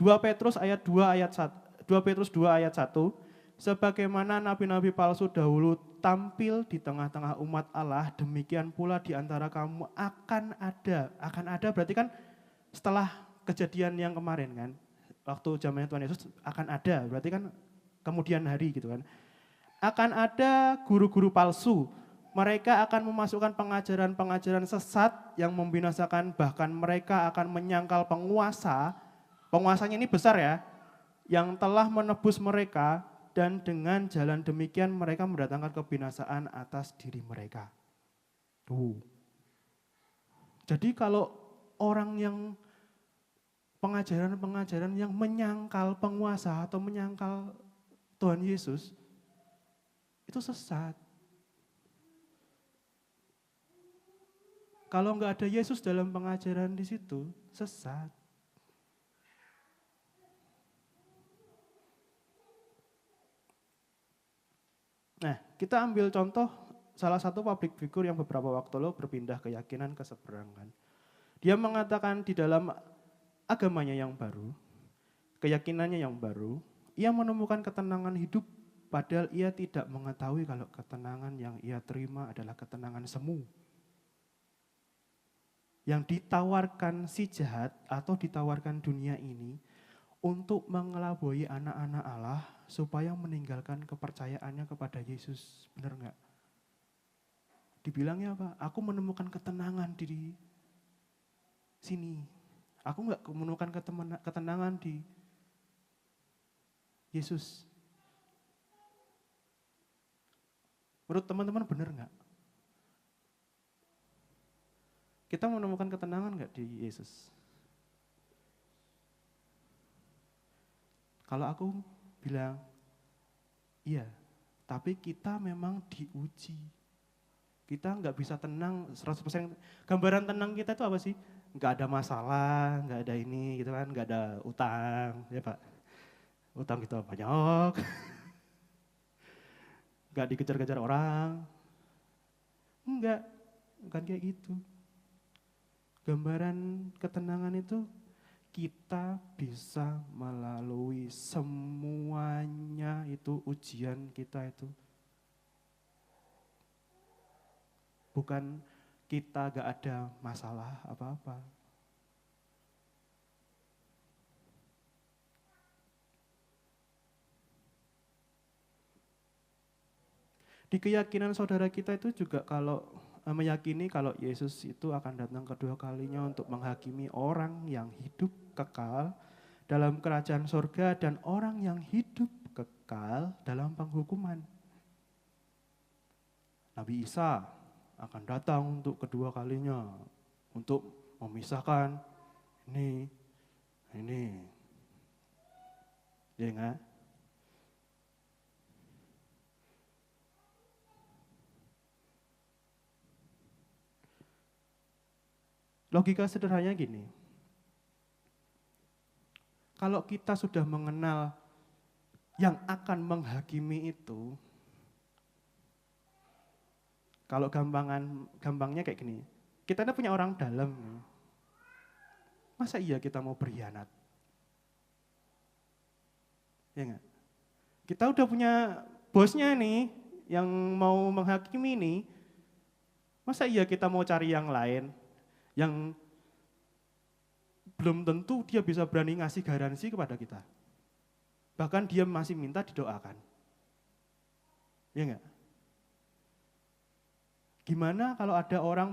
2 Petrus 2 ayat 1, sebagaimana nabi-nabi palsu dahulu tampil di tengah-tengah umat Allah, demikian pula di antara kamu akan ada berarti kan setelah kejadian yang kemarin kan, waktu zamannya Tuhan Yesus akan ada, berarti kan kemudian hari gitu kan. Akan ada guru-guru palsu, mereka akan memasukkan pengajaran-pengajaran sesat yang membinasakan, bahkan mereka akan menyangkal penguasanya ini besar ya, yang telah menebus mereka, dan dengan jalan demikian mereka mendatangkan kebinasaan atas diri mereka. Tuh. Jadi kalau orang yang pengajaran-pengajaran yang menyangkal penguasa atau menyangkal Tuhan Yesus, itu sesat. Kalau nggak ada Yesus dalam pengajaran di situ, sesat. Nah, kita ambil contoh salah satu public figure yang beberapa waktu lalu berpindah keyakinan ke seberangan. Dia mengatakan di dalam agamanya yang baru, keyakinannya yang baru, ia menemukan ketenangan hidup padahal ia tidak mengetahui kalau ketenangan yang ia terima adalah ketenangan semu. Yang ditawarkan si jahat atau ditawarkan dunia ini untuk mengelabui anak-anak Allah supaya meninggalkan kepercayaannya kepada Yesus. Benar enggak? Dibilangnya apa? Aku menemukan ketenangan di sini. Aku enggak menemukan ketenangan di Yesus. Menurut teman-teman benar enggak? Kita menemukan ketenangan enggak di Yesus? Kalau aku bilang, iya, tapi kita memang diuji. Kita nggak bisa tenang 100%. Gambaran tenang kita itu apa sih? Nggak ada masalah, nggak ada ini gitu kan, nggak ada utang, ya Pak. Utang kita banyak, nggak dikejar-kejar orang. Enggak, bukan kayak gitu. Gambaran ketenangan itu kita bisa melalui semuanya itu ujian kita itu. Bukan kita gak ada masalah apa-apa. Di keyakinan saudara kita itu juga kalau meyakini kalau Yesus itu akan datang kedua kalinya untuk menghakimi orang yang hidup kekal dalam kerajaan surga dan orang yang hidup kekal dalam penghukuman. Nabi Isa akan datang untuk kedua kalinya untuk memisahkan ini. Ya enggak? Logika sederhananya gini, kalau kita sudah mengenal yang akan menghakimi itu, kalau gampangnya kayak gini, kita ini punya orang dalam, masa iya kita mau berkhianat? Ya enggak? Kita udah punya bosnya nih, yang mau menghakimi ini, masa iya kita mau cari yang lain? Yang belum tentu dia bisa berani ngasih garansi kepada kita. Bahkan dia masih minta didoakan. Ya enggak? Gimana kalau ada orang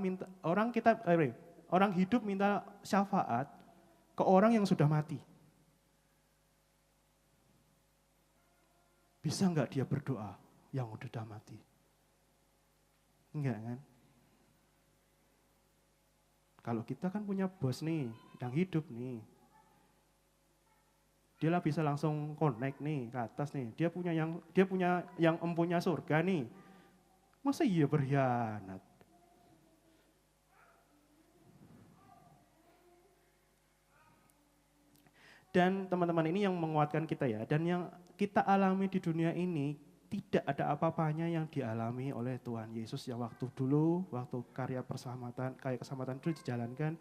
hidup minta syafaat ke orang yang sudah mati? Bisa enggak dia berdoa yang sudah mati? Enggak kan? Kalau kita kan punya bos nih, yang hidup nih. Dia lah bisa langsung connect nih ke atas nih. Dia punya yang empunya surga nih. Masa iya berkhianat? Dan teman-teman ini yang menguatkan kita ya. Dan yang kita alami di dunia ini tidak ada apa-apanya yang dialami oleh Tuhan Yesus yang waktu karya keselamatan itu dijalankan.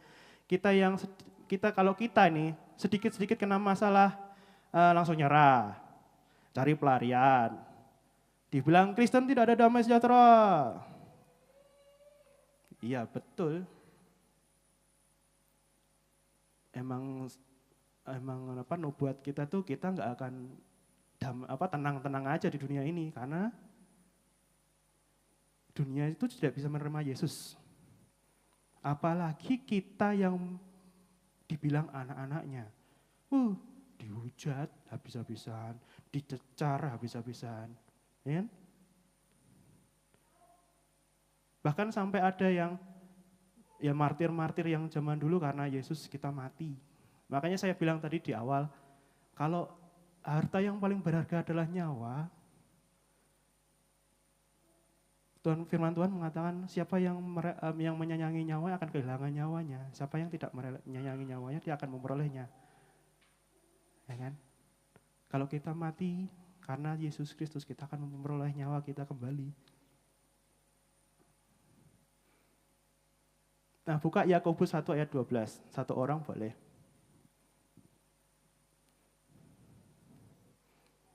Kalau kita nih sedikit-sedikit kena masalah langsung nyerah, cari pelarian. Dibilang Kristen tidak ada damai sejahtera. Iya betul. Emang nubuat kita tuh kita nggak akan tenang-tenang aja di dunia ini karena dunia itu tidak bisa menerima Yesus. Apalagi kita yang dibilang anak-anaknya. Dihujat habis-habisan, dicecar habis-habisan. Ya kan? Bahkan sampai ada yang martir-martir yang zaman dulu karena Yesus kita mati. Makanya saya bilang tadi di awal, kalau harta yang paling berharga adalah nyawa, firman Tuhan mengatakan siapa yang menyayangi nyawa akan kehilangan nyawanya. Siapa yang tidak menyayangi nyawanya, dia akan memperolehnya. Ya kan? Kalau kita mati karena Yesus Kristus, kita akan memperoleh nyawa kita kembali. Nah, buka Yakobus 1 ayat 12. Satu orang boleh.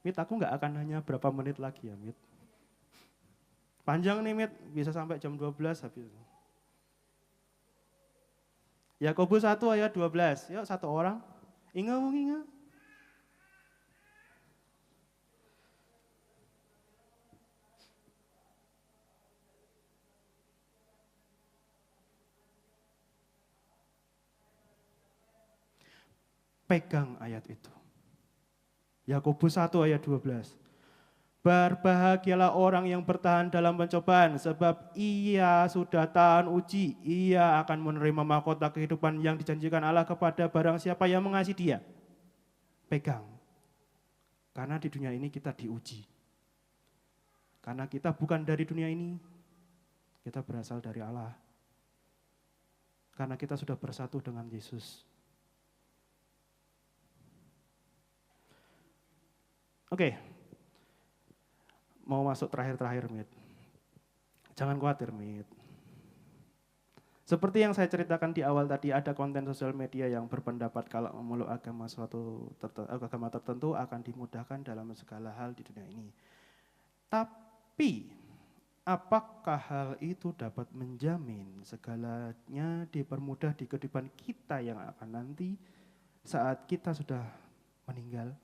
Mit, aku nggak akan nanya berapa menit lagi ya, Mit. Panjang nih, Mit. Bisa sampai jam 12 habis. Yakobus 1 ayat 12. Yuk, satu orang. Ingat. Pegang ayat itu. Yakobus 1 ayat 12. Berbahagialah orang yang bertahan dalam pencobaan, sebab ia sudah tahan uji. Ia akan menerima mahkota kehidupan yang dijanjikan Allah kepada barang siapa yang mengasihi Dia. Pegang. Karena di dunia ini kita diuji. Karena kita bukan dari dunia ini, kita berasal dari Allah. Karena kita sudah bersatu dengan Yesus. Oke, mau masuk terakhir-terakhir, Mit. Jangan khawatir, Mit. Seperti yang saya ceritakan di awal tadi, ada konten sosial media yang berpendapat kalau memeluk agama agama tertentu akan dimudahkan dalam segala hal di dunia ini. Tapi, apakah hal itu dapat menjamin segalanya dipermudah di kehidupan kita yang akan nanti saat kita sudah meninggal?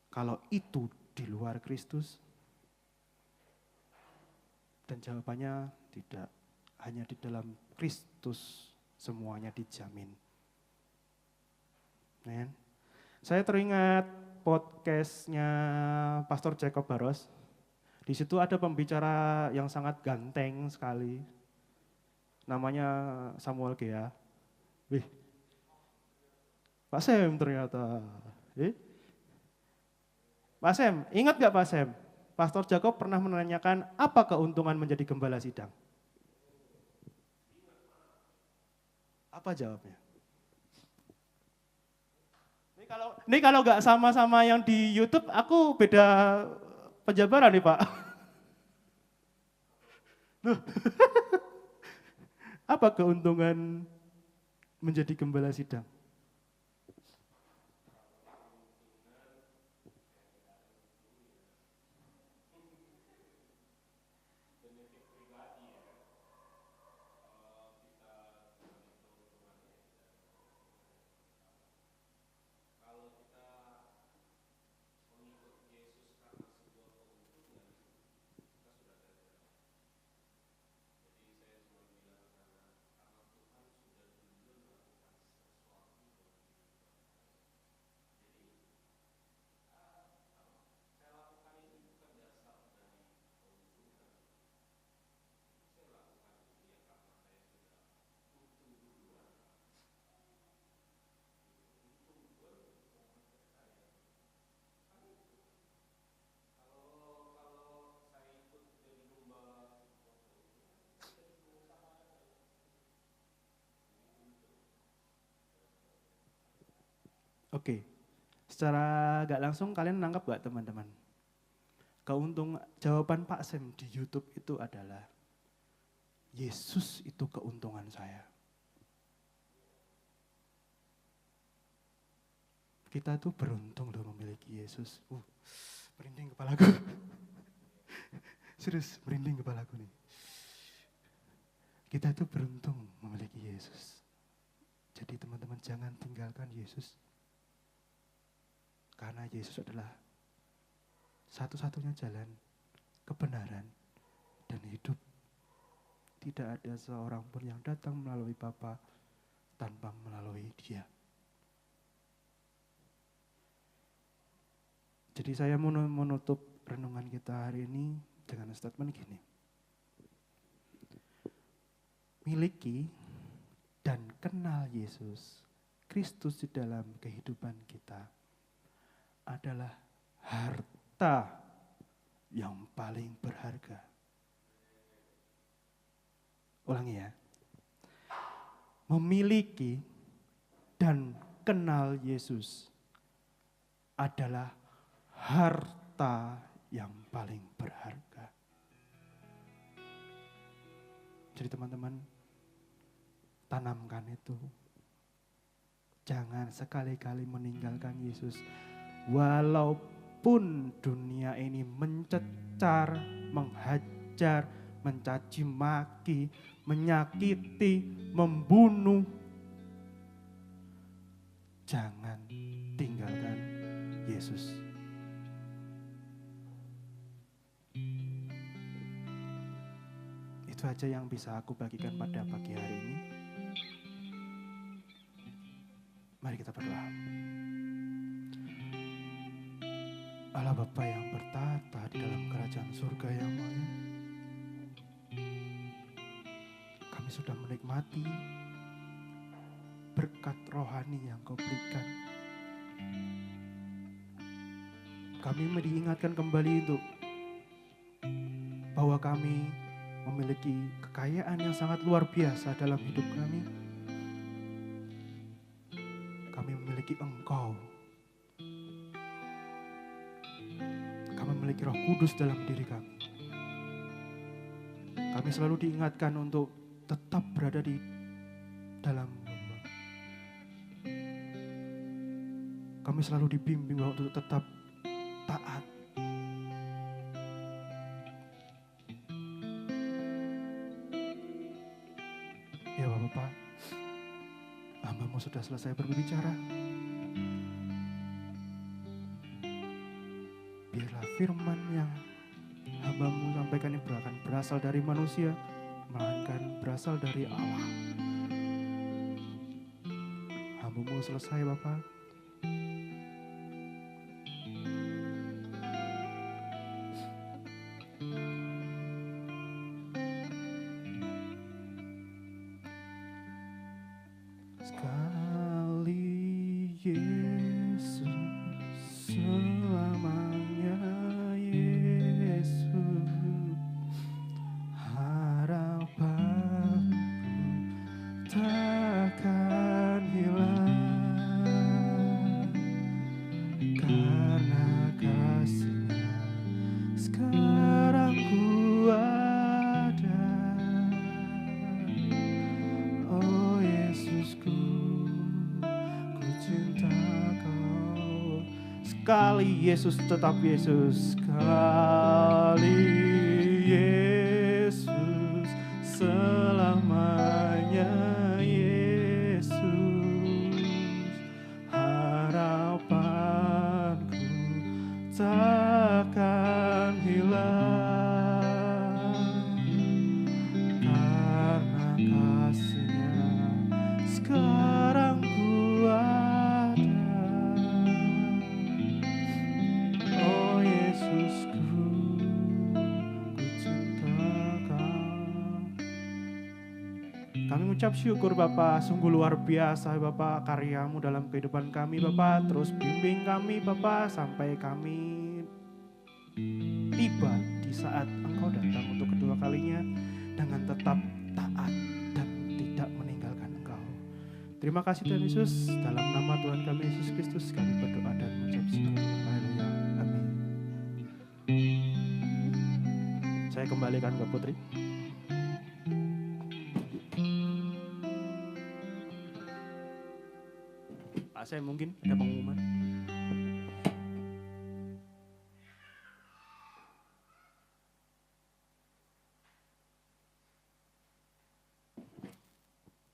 Kalau itu di luar Kristus? Dan jawabannya tidak. Hanya di dalam Kristus semuanya dijamin. Men. Saya teringat podcastnya Pastor Jacob Baros. Di situ ada pembicara yang sangat ganteng sekali. Namanya Samuel Gea. Wih, Pak Sem ternyata. Pak Sem, ingat gak Pak Sem? Pastor Jacob pernah menanyakan apa keuntungan menjadi gembala sidang? Apa jawabnya? Ini kalau gak sama-sama yang di YouTube, aku beda penjabaran nih Pak. Apa keuntungan menjadi gembala sidang? Oke, secara gak langsung kalian nangkap gak teman-teman? Jawaban Pak Sem di YouTube itu adalah, Yesus itu keuntungan saya. Kita tuh beruntung loh memiliki Yesus. Merinding kepalaku. Serius, merinding kepalaku nih. Kita tuh beruntung memiliki Yesus. Jadi teman-teman jangan tinggalkan Yesus. Karena Yesus adalah satu-satunya jalan, kebenaran, dan hidup. Tidak ada seorang pun yang datang melalui Bapa tanpa melalui Dia. Jadi saya mau menutup renungan kita hari ini dengan statement gini. Miliki dan kenal Yesus Kristus di dalam kehidupan kita adalah harta yang paling berharga. Ulangi ya. Memiliki dan kenal Yesus adalah harta yang paling berharga. Jadi teman-teman, tanamkan itu. Jangan sekali-kali meninggalkan Yesus. Walaupun dunia ini mencecar, menghajar, mencaci maki, menyakiti, membunuh. Jangan tinggalkan Yesus. Itu aja yang bisa aku bagikan pada pagi hari ini. Mari kita berdoa. Allah Bapa yang bertata di dalam kerajaan surga yang mulia, kami sudah menikmati berkat rohani yang Kau berikan. Kami diingatkan kembali untuk bahwa kami memiliki kekayaan yang sangat luar biasa dalam hidup kami. Kami memiliki Engkau. Kami memiliki Roh Kudus dalam diri kami. Kami selalu diingatkan untuk tetap berada di dalam lembah. Kami selalu dibimbing bahwa untuk tetap taat. Ya Bapak, hamba-Mu sudah selesai berbicara. Biarlah firman yang hamba-Mu sampaikan ini bukan berasal dari manusia, melainkan berasal dari Allah. Hamba-Mu selesai Bapak. Sekali Yesus, selamanya Yesus, harapanku takkan hilang, karena kasih-Nya sekarang ku ada. Oh Yesusku, ku cinta Kau. Sekali Yesus tetap Yesus, sekali Yesus, selamanya Yesus, harapanku takkan hilang, karena kasih-Nya sekarang ku ada. Oh Yesusku, ku cinta Kau. Kami mengucap syukur Bapa, sungguh luar biasa Bapa karya-Mu dalam kehidupan kami Bapa. Terus bimbing kami Bapa sampai kami tiba di saat Engkau datang untuk kedua kalinya dengan tetap taat dan tidak meninggalkan Engkau. Terima kasih Tuhan Yesus, dalam nama Tuhan kami Yesus Kristus kami berdoa dan mengucap syukur. Haleluya. Amin. Saya kembalikan ke Putri. Pak, saya mungkin ada pengumuman.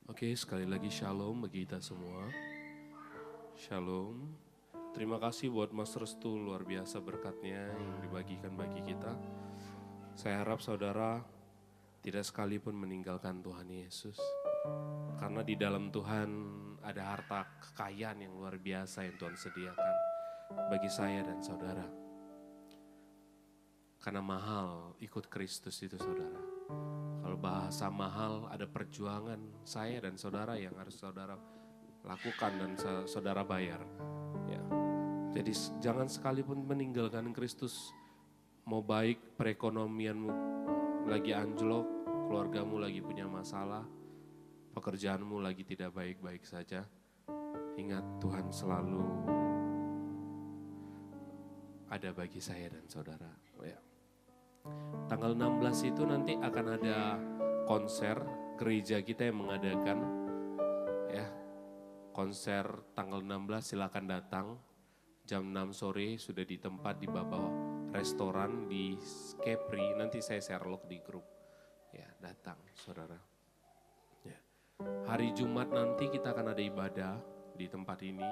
Oke, sekali lagi shalom bagi kita semua. Shalom. Terima kasih buat Mas Restu, luar biasa berkatnya yang dibagikan bagi kita. Saya harap saudara tidak sekalipun meninggalkan Tuhan Yesus. Karena di dalam Tuhan ada harta kekayaan yang luar biasa yang Tuhan sediakan bagi saya dan saudara. Karena mahal ikut Kristus itu saudara. Kalau bahasa mahal ada perjuangan saya dan saudara yang harus saudara lakukan dan saudara bayar. Ya. Jadi jangan sekalipun meninggalkan Kristus. Mau baik perekonomianmu lagi anjlok, keluargamu lagi punya masalah, pekerjaanmu lagi tidak baik-baik saja. Ingat, Tuhan selalu ada bagi saya dan saudara. Ya. Tanggal 16 itu nanti akan ada konser, gereja kita yang mengadakan. Ya, konser tanggal 16 silakan datang. Jam 6 sore sudah di tempat di bawah restoran di Kepri, nanti saya share log di grup. Ya, datang saudara. Ya. Hari Jumat nanti kita akan ada ibadah di tempat ini.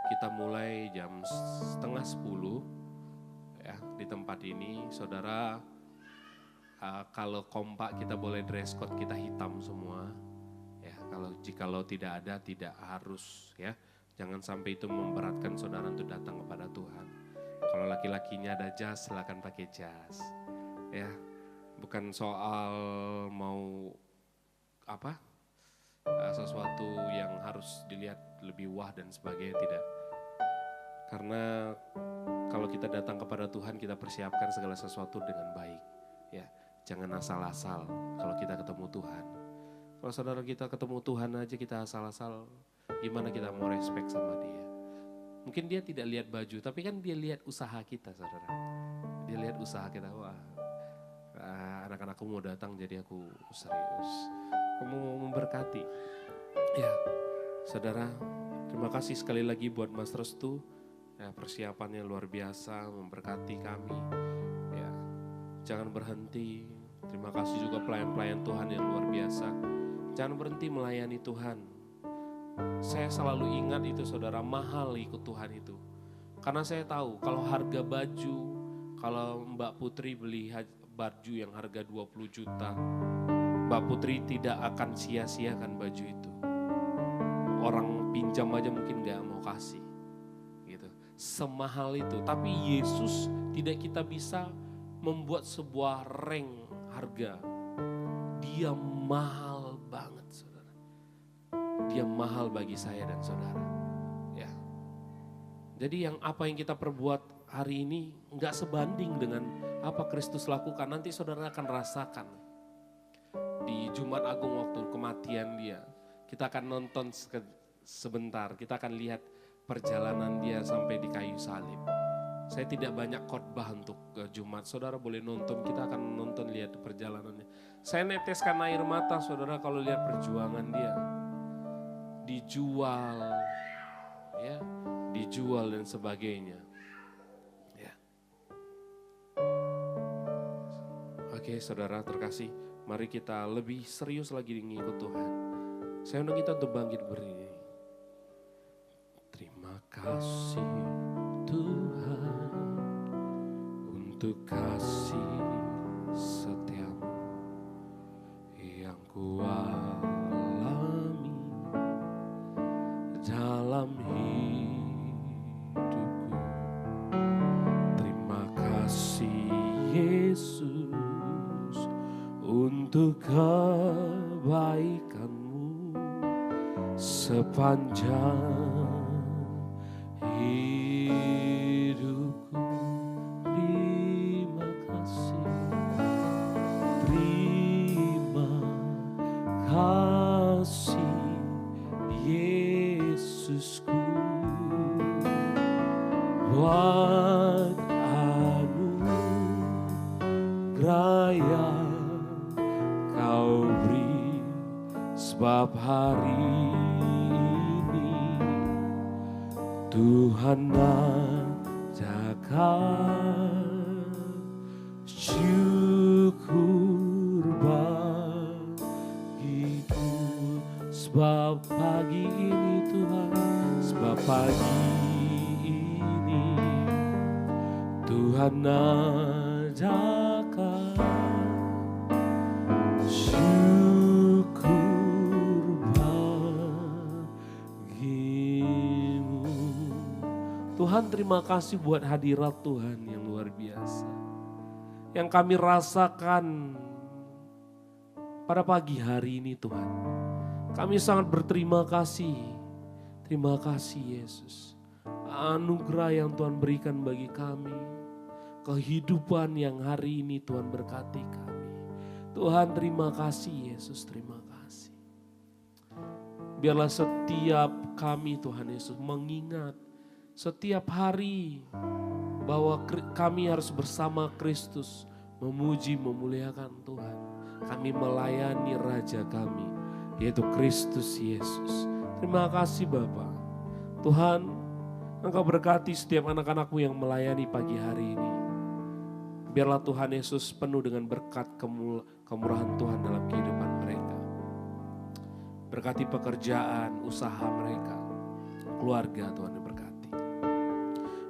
Kita mulai jam 9:30 ya di tempat ini. Saudara, kalau kompak kita boleh dress code kita hitam semua. Ya, jikalau tidak ada tidak harus ya. Jangan sampai itu memberatkan saudara untuk datang kepada Tuhan. Kalau laki-lakinya ada jas, silakan pakai jas. Ya, bukan soal mau sesuatu yang harus dilihat lebih wah dan sebagainya, tidak. Karena kalau kita datang kepada Tuhan, kita persiapkan segala sesuatu dengan baik. Ya, jangan asal-asal kalau kita ketemu Tuhan. Kalau saudara kita ketemu Tuhan aja kita asal-asal, gimana kita mau respect sama dia? Mungkin dia tidak lihat baju, tapi kan dia lihat usaha kita, saudara. Dia lihat usaha kita, wah anak-anakku mau datang jadi aku serius. Kamu memberkati. Ya, saudara, terima kasih sekali lagi buat Mas Restu. Ya, persiapannya luar biasa, memberkati kami. Ya, jangan berhenti. Terima kasih juga pelayan-pelayan Tuhan yang luar biasa. Jangan berhenti melayani Tuhan. Saya selalu ingat itu saudara, mahal ikut Tuhan itu. Karena saya tahu kalau harga baju, kalau Mbak Putri beli baju yang harga 20 juta, Mbak Putri tidak akan sia-siakan baju itu. Orang pinjam aja mungkin gak mau kasih. Gitu. Semahal itu, tapi Yesus tidak kita bisa membuat sebuah rank harga. Dia mahal banget. Dia mahal bagi saya dan saudara. Ya. Jadi apa yang kita perbuat hari ini enggak sebanding dengan apa Kristus lakukan. Nanti saudara akan rasakan. Di Jumat Agung waktu kematian dia, kita akan nonton sebentar. Kita akan lihat perjalanan dia sampai di kayu salib. Saya tidak banyak khotbah untuk Jumat. Saudara boleh nonton, kita akan nonton lihat perjalanannya. Saya neteskan air mata saudara kalau lihat perjuangan dia. Dijual, ya, dijual dan sebagainya. Ya. Oke, saudara terkasih, mari kita lebih serius lagi mengikut Tuhan. Saya undang kita untuk bangkit berdiri. Terima kasih Tuhan untuk kasih setiamu yang kuat dalam hidupku. Terima kasih Yesus untuk kebaikanmu sepanjang hidupku. Terima kasih, terima kasih Yesusku buat anugerah yang kau beri, sebab hari ini Tuhan ajarkan syukur bagiku, sebab pagi ini Tuhan, sebab pagi ini Tuhan ajarkan syukur bagimu. Tuhan, terima kasih buat hadirat Tuhan yang luar biasa, yang kami rasakan pada pagi hari ini Tuhan. Kami sangat berterima kasih Terima kasih Yesus. Anugerah yang Tuhan berikan bagi kami. Kehidupan yang hari ini Tuhan berkati kami. Tuhan terima kasih Yesus, terima kasih. Biarlah setiap kami Tuhan Yesus mengingat setiap hari bahwa kami harus bersama Kristus memuji memuliakan Tuhan. Kami melayani Raja kami yaitu Kristus Yesus. Terima kasih Bapa. Tuhan, Engkau berkati setiap anak-anak-Mu yang melayani pagi hari ini. Biarlah Tuhan Yesus penuh dengan berkat kemurahan Tuhan dalam kehidupan mereka. Berkati pekerjaan, usaha mereka, keluarga Tuhan yang berkati.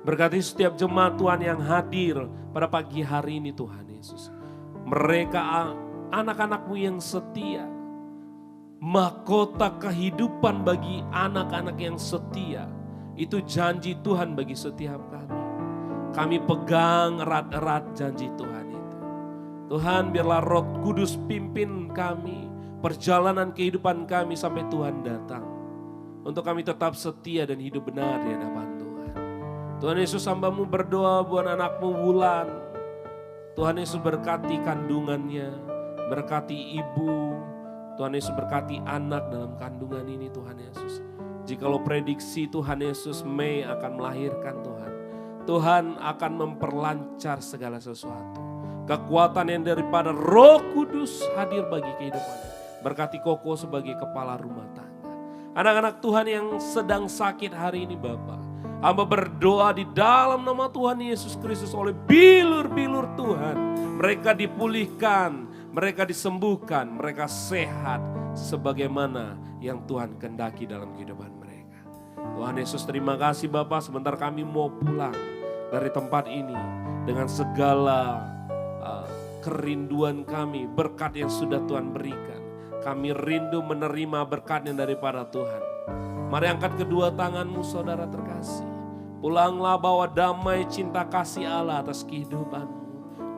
Berkati setiap jemaat Tuhan yang hadir pada pagi hari ini Tuhan Yesus. Mereka anak-anak-Mu yang setia. Mahkota kehidupan bagi anak-anak yang setia. Itu janji Tuhan bagi setiap kami. Kami pegang erat-erat janji Tuhan itu. Tuhan biarlah Roh Kudus pimpin kami. Perjalanan kehidupan kami sampai Tuhan datang. Untuk kami tetap setia dan hidup benar di hadapan Tuhan. Tuhan Yesus hamba-Mu berdoa buat anak-Mu Wulan. Tuhan Yesus berkati kandungannya. Berkati ibu. Tuhan Yesus berkati anak dalam kandungan ini Tuhan Yesus. Jikalau prediksi Tuhan Yesus Mei akan melahirkan Tuhan. Tuhan akan memperlancar segala sesuatu. Kekuatan yang daripada Roh Kudus hadir bagi kehidupannya. Berkati Koko sebagai kepala rumah tangga. Anak-anak Tuhan yang sedang sakit hari ini Bapa. Hamba berdoa di dalam nama Tuhan Yesus Kristus oleh bilur-bilur Tuhan. Mereka dipulihkan. Mereka disembuhkan, mereka sehat sebagaimana yang Tuhan kehendaki dalam kehidupan mereka. Tuhan Yesus terima kasih Bapa, sebentar kami mau pulang dari tempat ini dengan segala kerinduan kami, berkat yang sudah Tuhan berikan. Kami rindu menerima berkat yang daripada Tuhan. Mari angkat kedua tanganmu saudara terkasih. Pulanglah bawa damai cinta kasih Allah atas kehidupanmu.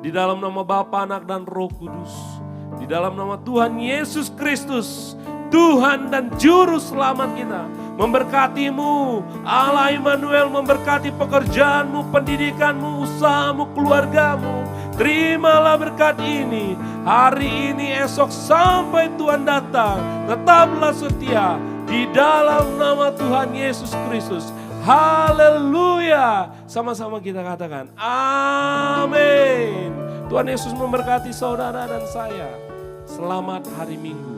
Di dalam nama Bapa, Anak dan Roh Kudus. Di dalam nama Tuhan Yesus Kristus. Tuhan dan Juru Selamat kita. Memberkatimu. Allah Immanuel memberkati pekerjaanmu, pendidikanmu, usahamu, keluargamu. Terimalah berkat ini. Hari ini, esok sampai Tuhan datang. Tetaplah setia. Di dalam nama Tuhan Yesus Kristus. Haleluya. Sama-sama kita katakan amin. Tuhan Yesus memberkati saudara dan saya. Selamat hari Minggu.